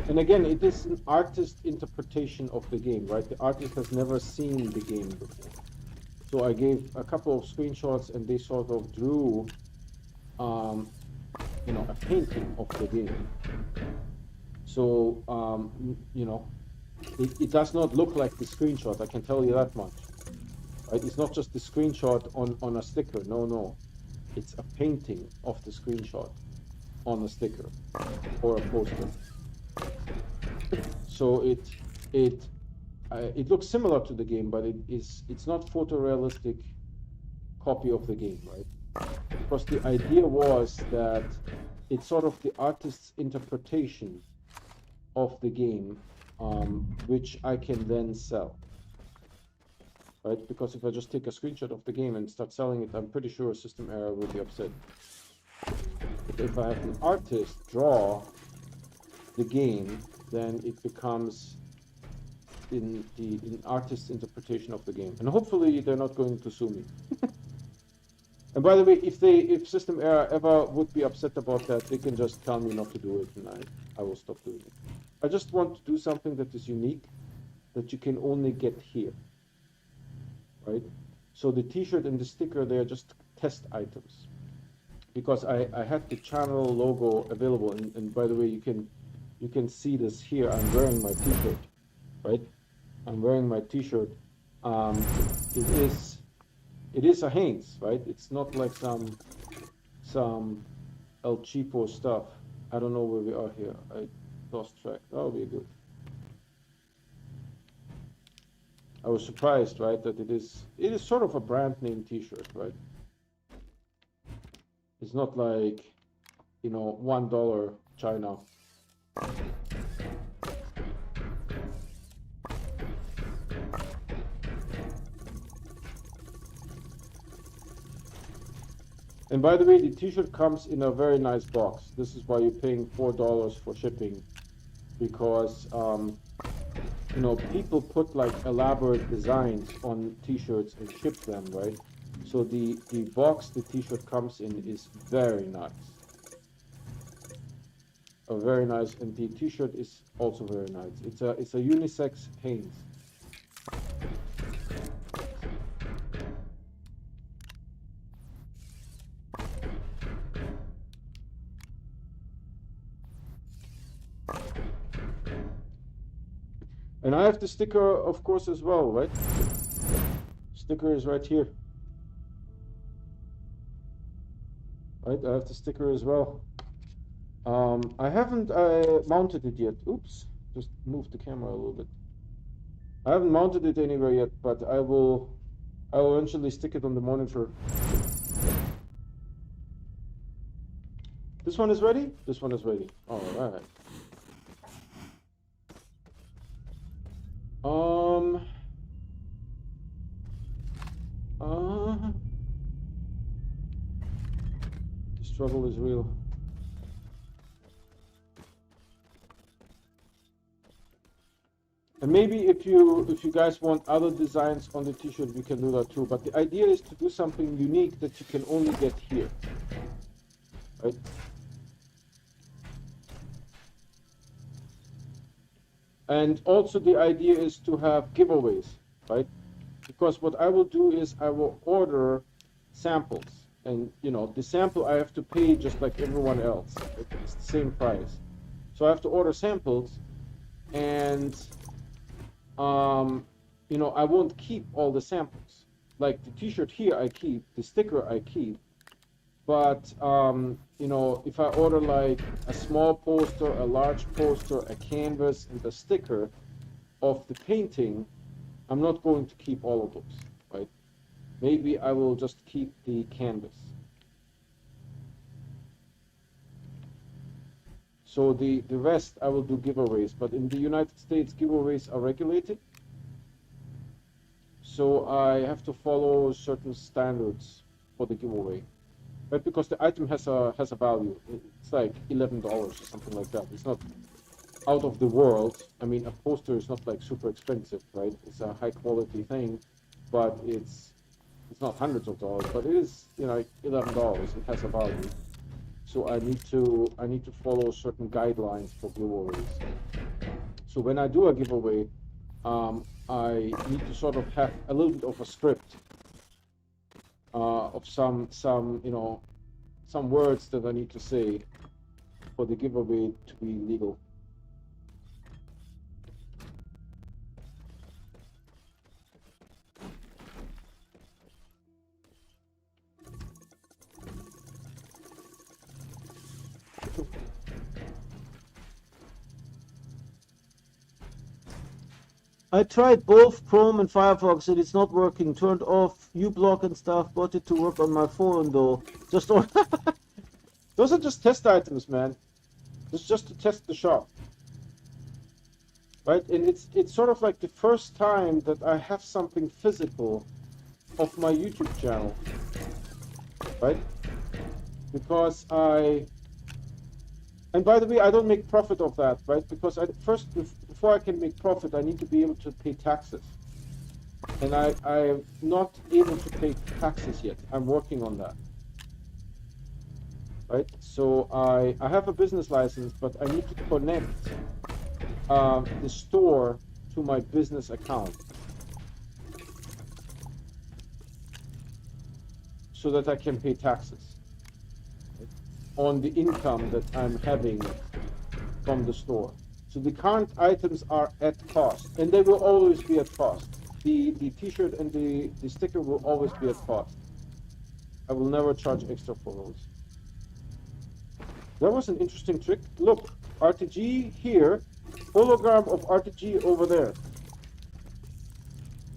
And again, it is an artist interpretation of the game, right? The artist has never seen the game before. So I gave a couple of screenshots and they sort of drew, you know, a painting of the game. So, you know, it does not look like the screenshot, I can tell you that much. Right? It's not just the screenshot on a sticker, no. It's a painting of the screenshot on a sticker or a poster. So it looks similar to the game, but it's not photorealistic copy of the game, right? Because the idea was that it's sort of the artist's interpretation of the game, which I can then sell, right? Because if I just take a screenshot of the game and start selling it, I'm pretty sure System Error will be upset. But if I have an artist draw the game, then it becomes in artist's interpretation of the game, and hopefully they're not going to sue me. And by the way, if System Error ever would be upset about that, they can just tell me not to do it, and I will stop doing it. I just want to do something that is unique, that you can only get here, right? So the T-shirt and the sticker, they are just test items, because I had the channel logo available, and by the way, you can see this here. I'm wearing my T-shirt, right? I'm wearing my T-shirt. It is a Hanes, right? It's not like some El Cheapo stuff. I don't know where we are here. I lost track. Oh, we're good. I was surprised, right, that it is sort of a brand name T-shirt, right? It's not like, you know, $1 China. And by the way, the T-shirt comes in a very nice box. This is why you're paying $4 for shipping, because you know, people put like elaborate designs on T-shirts and ship them, right? So the box the T-shirt comes in is very nice. Very nice, and the T-shirt is also very nice. It's a unisex Hanes. And I have the sticker, of course, as well, right? Sticker is right here. Right, I have the sticker as well. I haven't mounted it yet. Oops, just moved the camera a little bit. I haven't mounted it anywhere yet, but I will eventually stick it on the monitor. This one is ready? This one is ready. All right. The struggle is real. And maybe if you guys want other designs on the T-shirt, we can do that too. But the idea is to do something unique that you can only get here, right? And also the idea is to have giveaways, right? Because what I will do is I will order samples, and you know, the sample I have to pay just like everyone else. It's the same price. So I have to order samples, and you know, I won't keep all the samples. Like the T-shirt here I keep, the sticker I keep, but you know, if I order like a small poster, a large poster, a canvas, and a sticker of the painting, I'm not going to keep all of those, right? Maybe I will just keep the canvas. So the rest I will do giveaways, but in the United States, giveaways are regulated. So I have to follow certain standards for the giveaway, right? Because the item has a value. It's like $11 or something like that. out of the world. I mean, a poster is not like super expensive, right? It's a high quality thing, but it's not hundreds of dollars, but it is, you know, like $11. It has a value. So I need to follow certain guidelines for giveaways. So when I do a giveaway, I need to sort of have a little bit of a script of some you know, some words that I need to say for the giveaway to be legal. I tried both Chrome and Firefox and it's not working. Turned off uBlock and stuff. Got it to work on my phone though. Just Those are just test items, man. It's just to test the shop, right? And it's sort of like the first time that I have something physical of my YouTube channel, right? Because and by the way, I don't make profit of that, right? Because before I can make profit, I need to be able to pay taxes. And I'm not able to pay taxes yet. I'm working on that. Right? So I have a business license, but I need to connect the store to my business account so that I can pay taxes on the income that I'm having from the store. So the current items are at cost, and they will always be at cost. The t-shirt and the sticker will always be at cost. I will never charge extra for those. That was an interesting trick. Look, RTG here, hologram of RTG over there.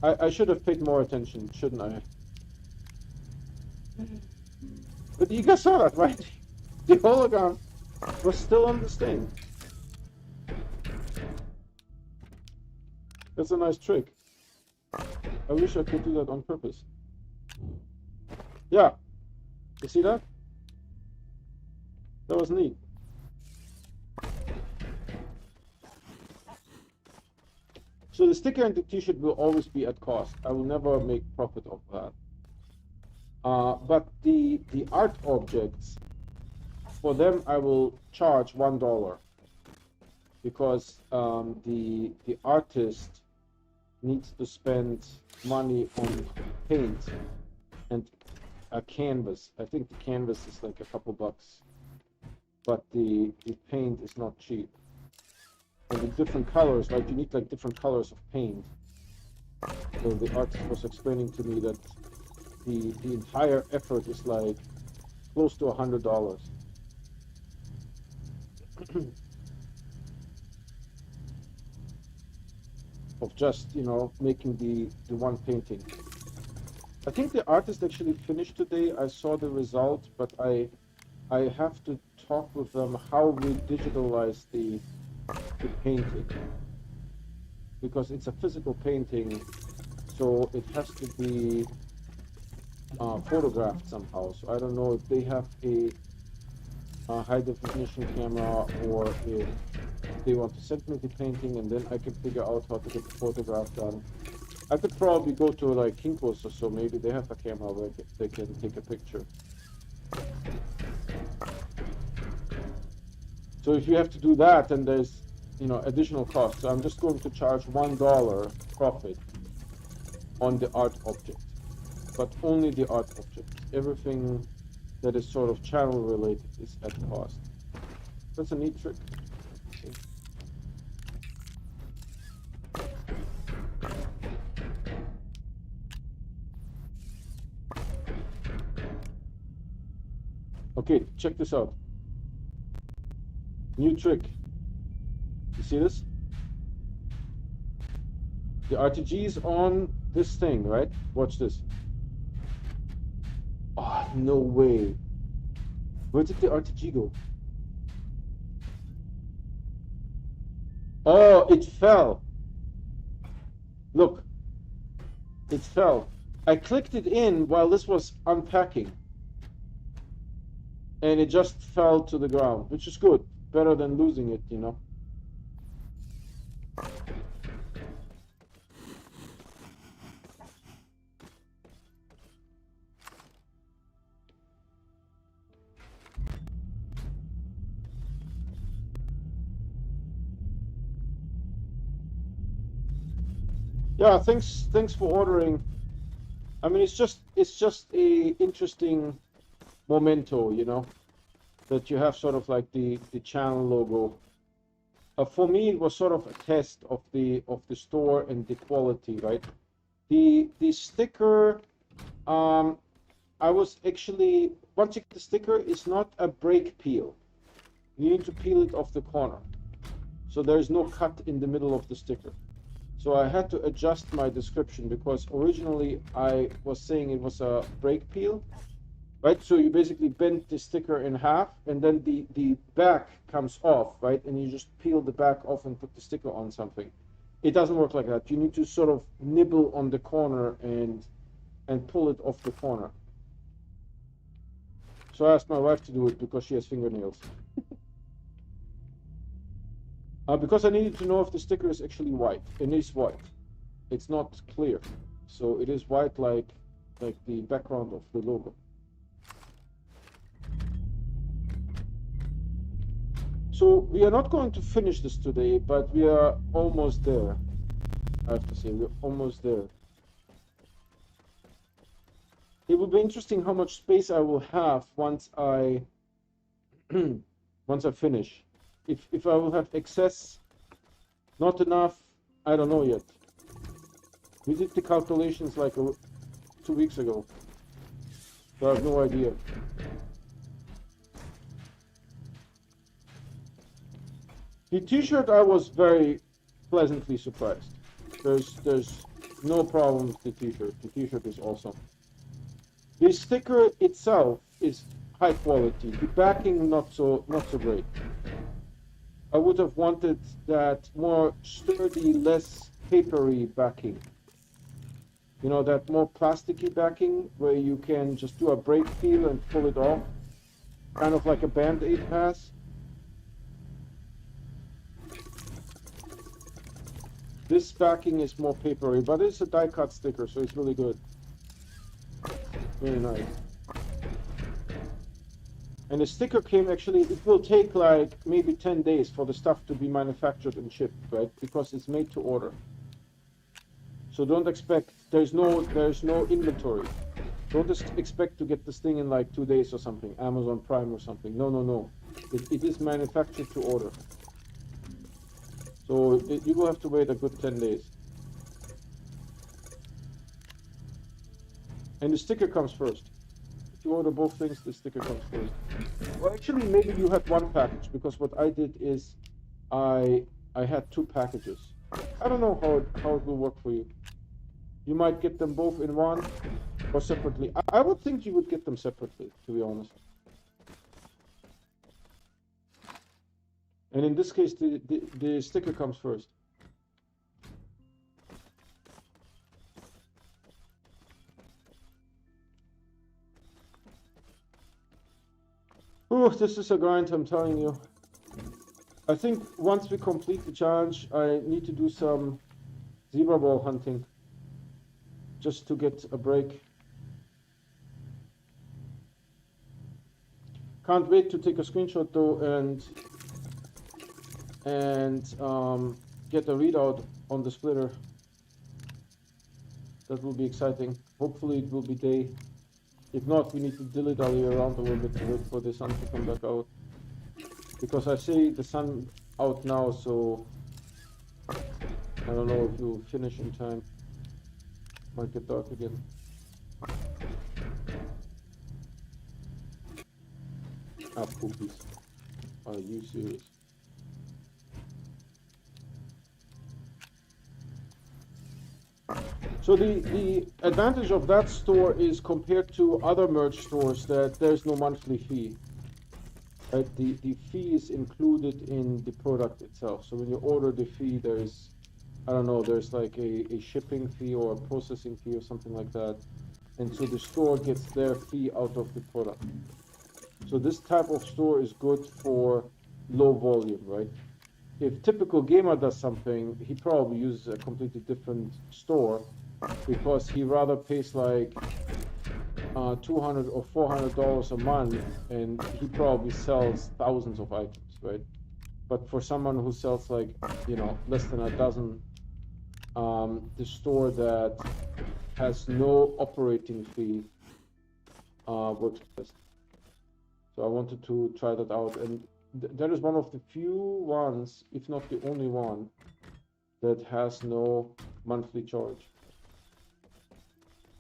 I should have paid more attention, shouldn't I? But you guys saw that, right? The hologram was still on this thing. That's a nice trick. I wish I could do that on purpose. Yeah. You see that? That was neat. So the sticker and the t-shirt will always be at cost. I will never make profit of that. But the art objects, for them I will charge $1 because the artist needs to spend money on paint and a canvas. I think the canvas is like a couple bucks, but the paint is not cheap. And the different colors, right? You need like different colors of paint. So the artist was explaining to me that the entire effort is like close to $100. Of just, you know, making the one painting. I think the artist actually finished today. I saw the result, but I have to talk with them how we digitalize the painting, because it's a physical painting, so it has to be photographed somehow. So I don't know if they have a high definition camera or if they want to send me the painting and then I can figure out how to get the photograph done. I could probably go to like Kinko's or so, maybe they have a camera where they can take a picture. So if you have to do that, then there's, you know, additional costs. So I'm just going to charge $1 profit on the art object, but only the art object. Everything that is sort of channel related is at cost. That's a neat trick. Okay, check this out. New trick. You see this? The RTG is on this thing, right? Watch this. Oh, no way. Where did the RTG go? Oh, it fell. Look. It fell. I clicked it in while this was unpacking. And it just fell to the ground, which is good. Better than losing it, you know. Yeah, thanks for ordering. I mean, it's just a interesting memento, you know, that you have sort of like the channel logo. For me, it was sort of a test of the store and the quality, right? The sticker, um, I was actually once you get the sticker, it's not a break peel. You need to peel it off the corner, so there is no cut in the middle of the sticker. So I had to adjust my description because originally I was saying it was a break peel, right? So you basically bend the sticker in half and then the back comes off, right? And you just peel the back off and put the sticker on something. It doesn't work like that. You need to sort of nibble on the corner and pull it off the corner. So I asked my wife to do it because she has fingernails. Because I needed to know if the sticker is actually white. It is white. It's not clear. So it is white like the background of the logo. So we are not going to finish this today, but we are almost there. I have to say, we're almost there. It will be interesting how much space I will have once I once I finish. If I will have excess, not enough, I don't know yet. We did the calculations like 2 weeks ago, so I have no idea. The t-shirt, I was very pleasantly surprised. There's no problem with the t-shirt. The t-shirt is awesome. The sticker itself is high quality. The backing not so great. I would have wanted that more sturdy, less papery backing. You know, that more plasticky backing where you can just do a brake peel and pull it off, kind of like a Band-Aid pass. This backing is more papery, but it's a die-cut sticker, so it's really good. Very nice. And the sticker came actually, it will take like maybe 10 days for the stuff to be manufactured and shipped, right? Because it's made to order. So don't expect, there's no inventory. Don't expect to get this thing in like 2 days or something, Amazon Prime or something. No. It is manufactured to order. So you will have to wait a good 10 days. And the sticker comes first. If you order both things, the sticker comes first. Well, actually, maybe you had one package, because what I did is I had two packages. I don't know how it will work for you. You might get them both in one or separately. I would think you would get them separately, to be honest. And in this case, the sticker comes first. Oh, this is a grind, I'm telling you. I think once we complete the challenge, I need to do some zebra ball hunting just to get a break. Can't wait to take a screenshot though and get a readout on the splitter. That will be exciting. Hopefully it will be day. If not, we need to dilly-dally around a little bit to wait for the sun to come back out. Because I see the sun out now, so I don't know if you'll finish in time. Might get dark again. Ah, poopies. Are you serious? So the advantage of that store is, compared to other merch stores, that there's no monthly fee. Right? The fee is included in the product itself. So when you order the fee, there's, I don't know, there's like a shipping fee or a processing fee or something like that. And so the store gets their fee out of the product. So this type of store is good for low volume, right? If typical gamer does something, he probably uses a completely different store, because he rather pays like $200 or $400 a month, and he probably sells thousands of items, right? But for someone who sells like, you know, less than a dozen the store that has no operating fee works best. So I wanted to try that out, and that is one of the few ones, if not the only one, that has no monthly charge.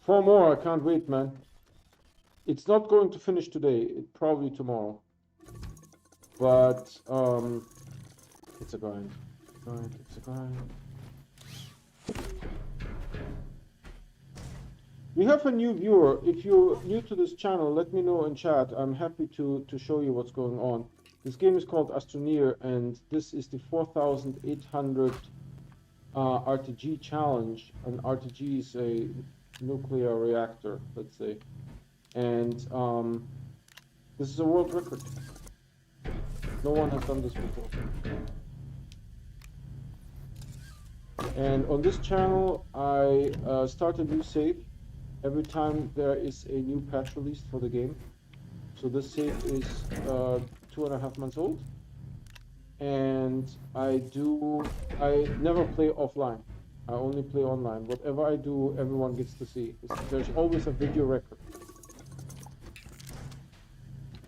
4 more, I can't wait, man. It's not going to finish today, probably tomorrow. But it's a grind. It's a grind. We have a new viewer. If you're new to this channel, let me know in chat. I'm happy to show you what's going on. This game is called Astroneer, and this is the 4800 RTG challenge. An RTG is a nuclear reactor, let's say. And this is a world record. No one has done this before. And on this channel, I start a new save every time there is a new patch released for the game. So this save is 2.5 months old, and I never play offline. I only play online. Whatever I do, everyone gets to see. There's always a video record.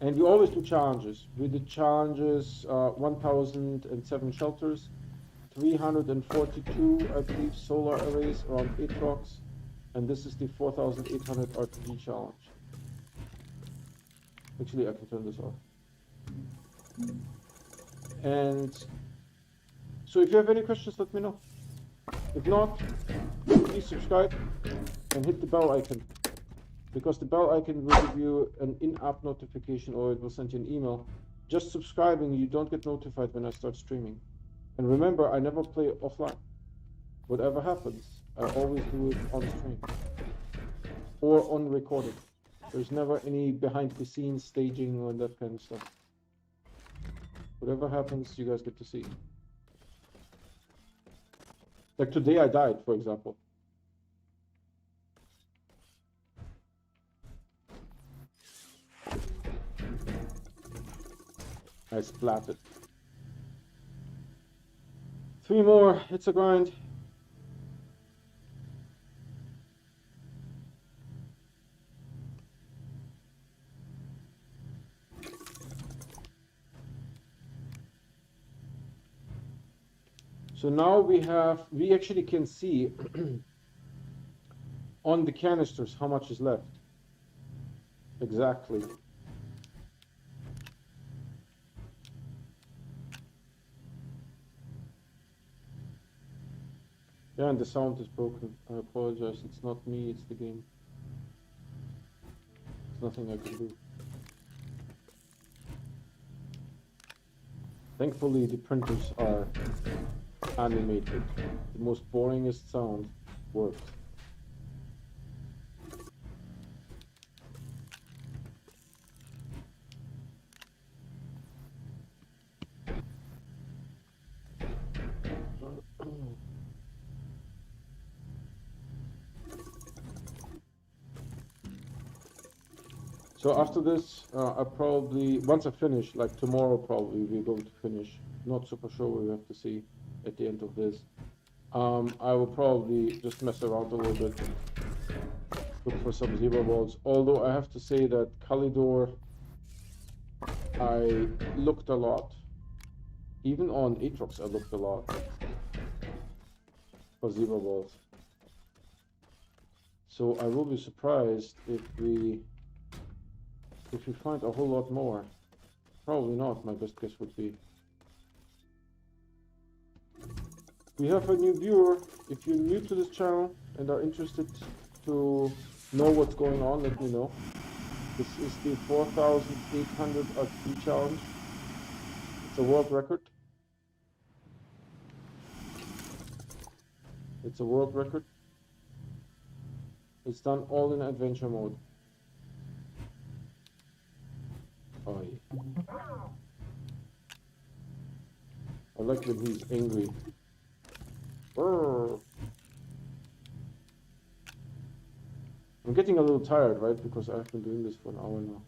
And we always do challenges. We did challenges, 1007 shelters, 342, I believe, solar arrays around 8 rocks, and this is the 4800 RTG challenge. Actually, I can turn this off. And so if you have any questions, let me know. If not, please subscribe and hit the bell icon, because the bell icon will give you an in-app notification, or it will send you an email. Just subscribing, you don't get notified when I start streaming. And remember, I never play offline. Whatever happens, I always do it on stream or on recording. There's never any behind the scenes staging or that kind of stuff. Whatever happens, you guys get to see. Like today I died, for example. I splatted. 3 more, it's a grind. So now we actually can see on the canisters how much is left. Exactly. Yeah, and the sound is broken. I apologize. It's not me, it's the game. There's nothing I can do. Thankfully, the printers are animated. The most boringest sound works. So after this, I probably, once I finish, like tomorrow probably, we're going to finish. Not super sure, we have to see at the end of this. I will probably just mess around a little bit, look for some zebra balls. Although I have to say that Kalidor, I looked a lot. Even on Aatrox, I looked a lot for zebra balls. So I will be surprised if we find a whole lot more. Probably not, my best guess would be. We have a new viewer. If you're new to this channel and are interested to know what's going on, let me know. This is the 4800 RTG challenge. It's a world record. It's a world record. It's done all in adventure mode. Oh yeah. I like when he's angry. Brr. I'm getting a little tired, right? Because I've been doing this for an hour now.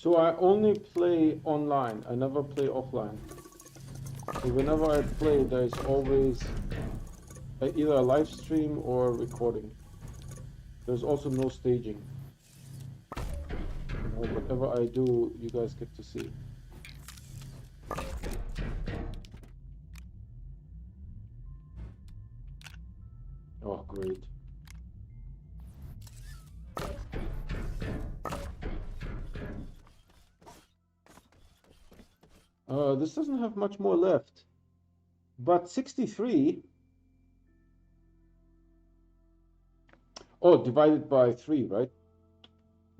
So I only play online. I never play offline. So whenever I play, there's always either a live stream or recording. There's also no staging. You know, whatever I do, you guys get to see. Oh, great. This doesn't have much more left. But 63, oh, divided by 3, right?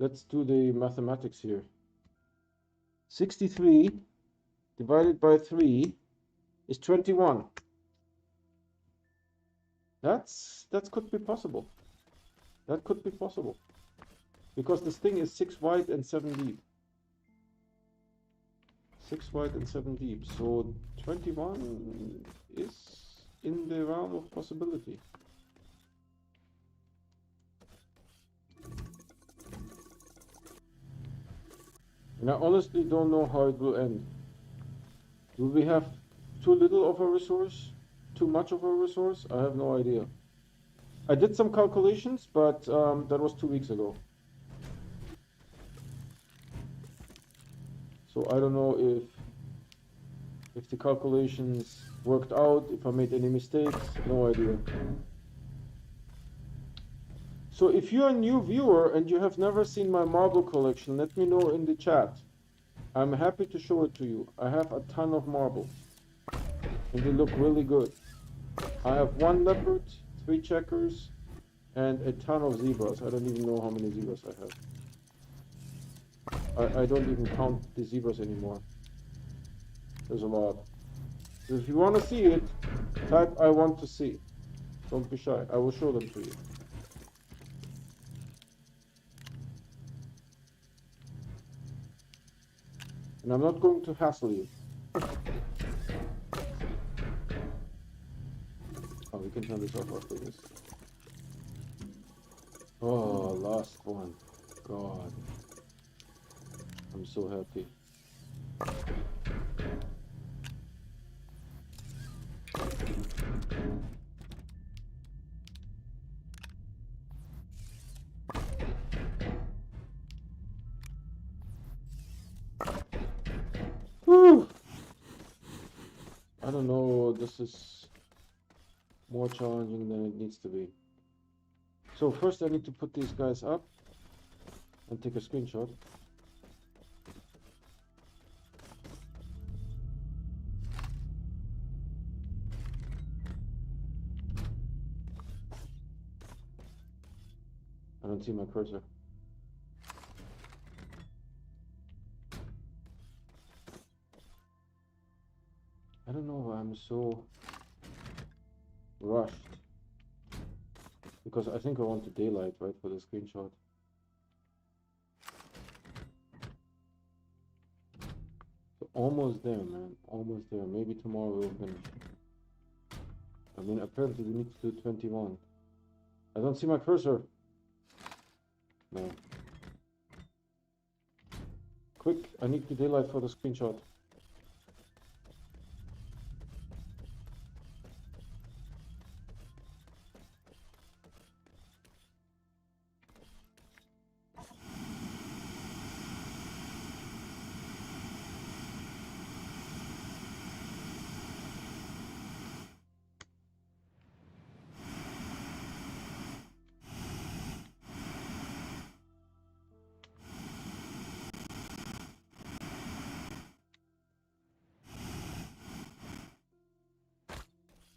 Let's do the mathematics here. 63 divided by 3 is 21. That could be possible. That could be possible. Because this thing is 6 wide and 7 deep. 6 wide and 7 deep. So 21 is in the realm of possibility. And I honestly don't know how it will end. Will we have too little of a resource? Too much of a resource? I have no idea. I did some calculations, but that was 2 weeks ago. So I don't know if the calculations worked out, if I made any mistakes, no idea. So if you're a new viewer and you have never seen my marble collection, let me know in the chat. I'm happy to show it to you. I have a ton of marbles and they look really good. I have 1 leopard, 3 checkers, and a ton of zebras. I don't even know how many zebras I have. I don't even count the zebras anymore. There's a lot. So if you want to see it, type I want to see. Don't be shy. I will show them to you. And I'm not going to hassle you. Oh, we can turn this off after this. Oh, last one. God. I'm so happy. Whew. I don't know, this is more challenging than it needs to be. So first I need to put these guys up and take a screenshot. I don't see my cursor. I don't know why I'm so rushed. Because I think I want the daylight, right, for the screenshot. So almost there, man. Almost there. Maybe tomorrow we'll finish. I mean, apparently we need to do 21. I don't see my cursor. No. Quick, I need the daylight for the screenshot.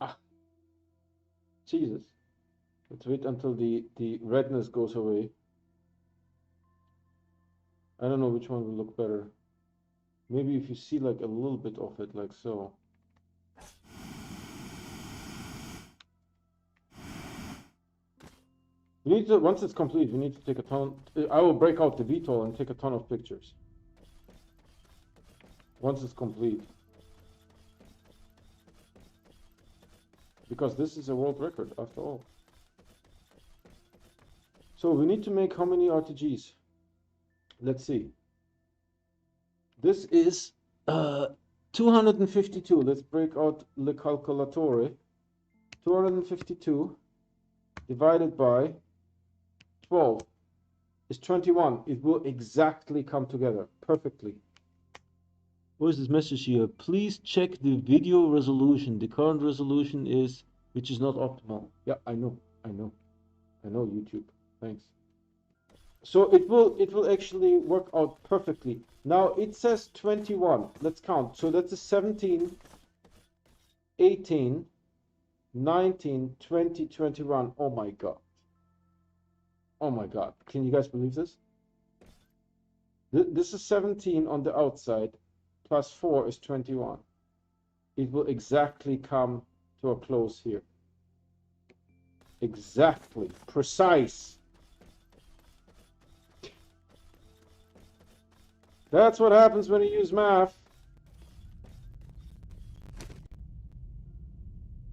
Ah, Jesus. Let's wait until the redness goes away. I don't know which one will look better. Maybe if you see like a little bit of it, like so. We need to, once it's complete, we need to take a ton. I will break out the VTOL and take a ton of pictures. Once it's complete. Because this is a world record, after all. So we need to make how many RTGs? Let's see. This is 252. Let's break out the calculatore. 252 divided by 12 is 21. It will exactly come together perfectly. What is this message here? Please check the video resolution. The current resolution is, which is not optimal. Yeah, I know, YouTube. Thanks. So it will actually work out perfectly. Now it says 21. Let's count. So that's a 17, 18, 19, 20, 21. Oh my God. Oh my God. Can you guys believe this? This is 17 on the outside, plus 4 is 21. It will exactly come to a close here. Exactly. Precise. That's what happens when you use math.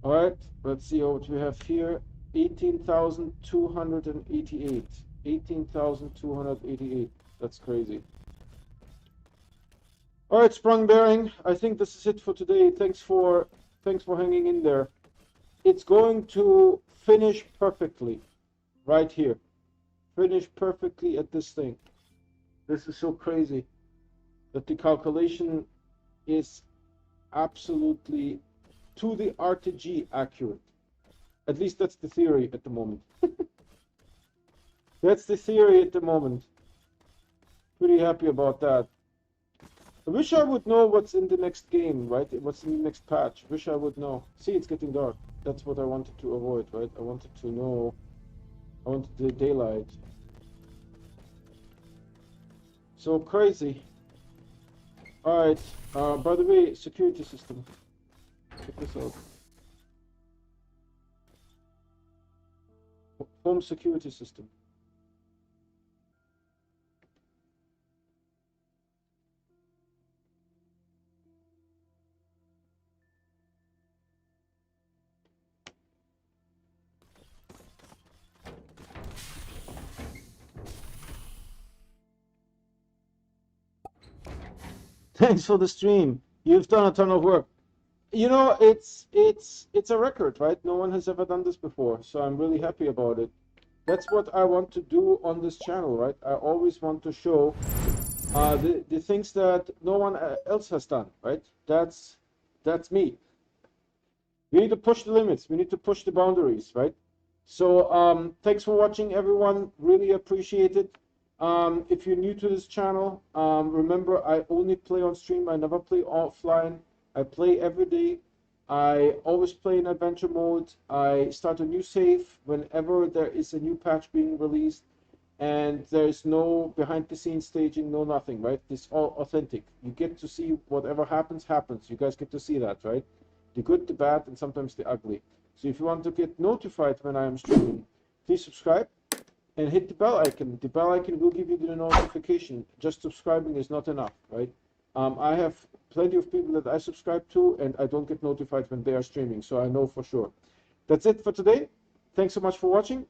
All right, let's see what we have here. 18,288. 18,288. That's crazy. All right, sprung bearing. I think this is it for today. Thanks for hanging in there. It's going to finish perfectly right here. Finish perfectly at this thing. This is so crazy that the calculation is absolutely to the RTG accurate. At least that's the theory at the moment. That's the theory at the moment. Pretty happy about that. I wish I would know what's in the next game, right? What's in the next patch. Wish I would know. See, it's getting dark. That's what I wanted to avoid, right? I wanted to know. I wanted the daylight. So crazy. Alright. By the way, security system. Check this out. Home security system. Thanks for the stream. You've done a ton of work. You know, it's a record, right? No one has ever done this before, so I'm really happy about it. That's what I want to do on this channel, right? I always want to show the things that no one else has done, right? That's me. We need to push the limits. We need to push the boundaries, right? So thanks for watching, everyone. Really appreciate it. If you're new to this channel, remember I only play on stream. I never play offline. I play every day. I always play in adventure mode. I start a new save whenever there is a new patch being released, and there's no behind the scenes staging, no nothing, right? It's all authentic. You get to see whatever happens. You guys get to see that, right? The good, the bad, and sometimes the ugly. So if you want to get notified when I am streaming, please subscribe and hit the bell icon. The bell icon will give you the notification. Just subscribing is not enough, right? I have plenty of people that I subscribe to, and I don't get notified when they are streaming, so I know for sure. That's it for today. Thanks so much for watching.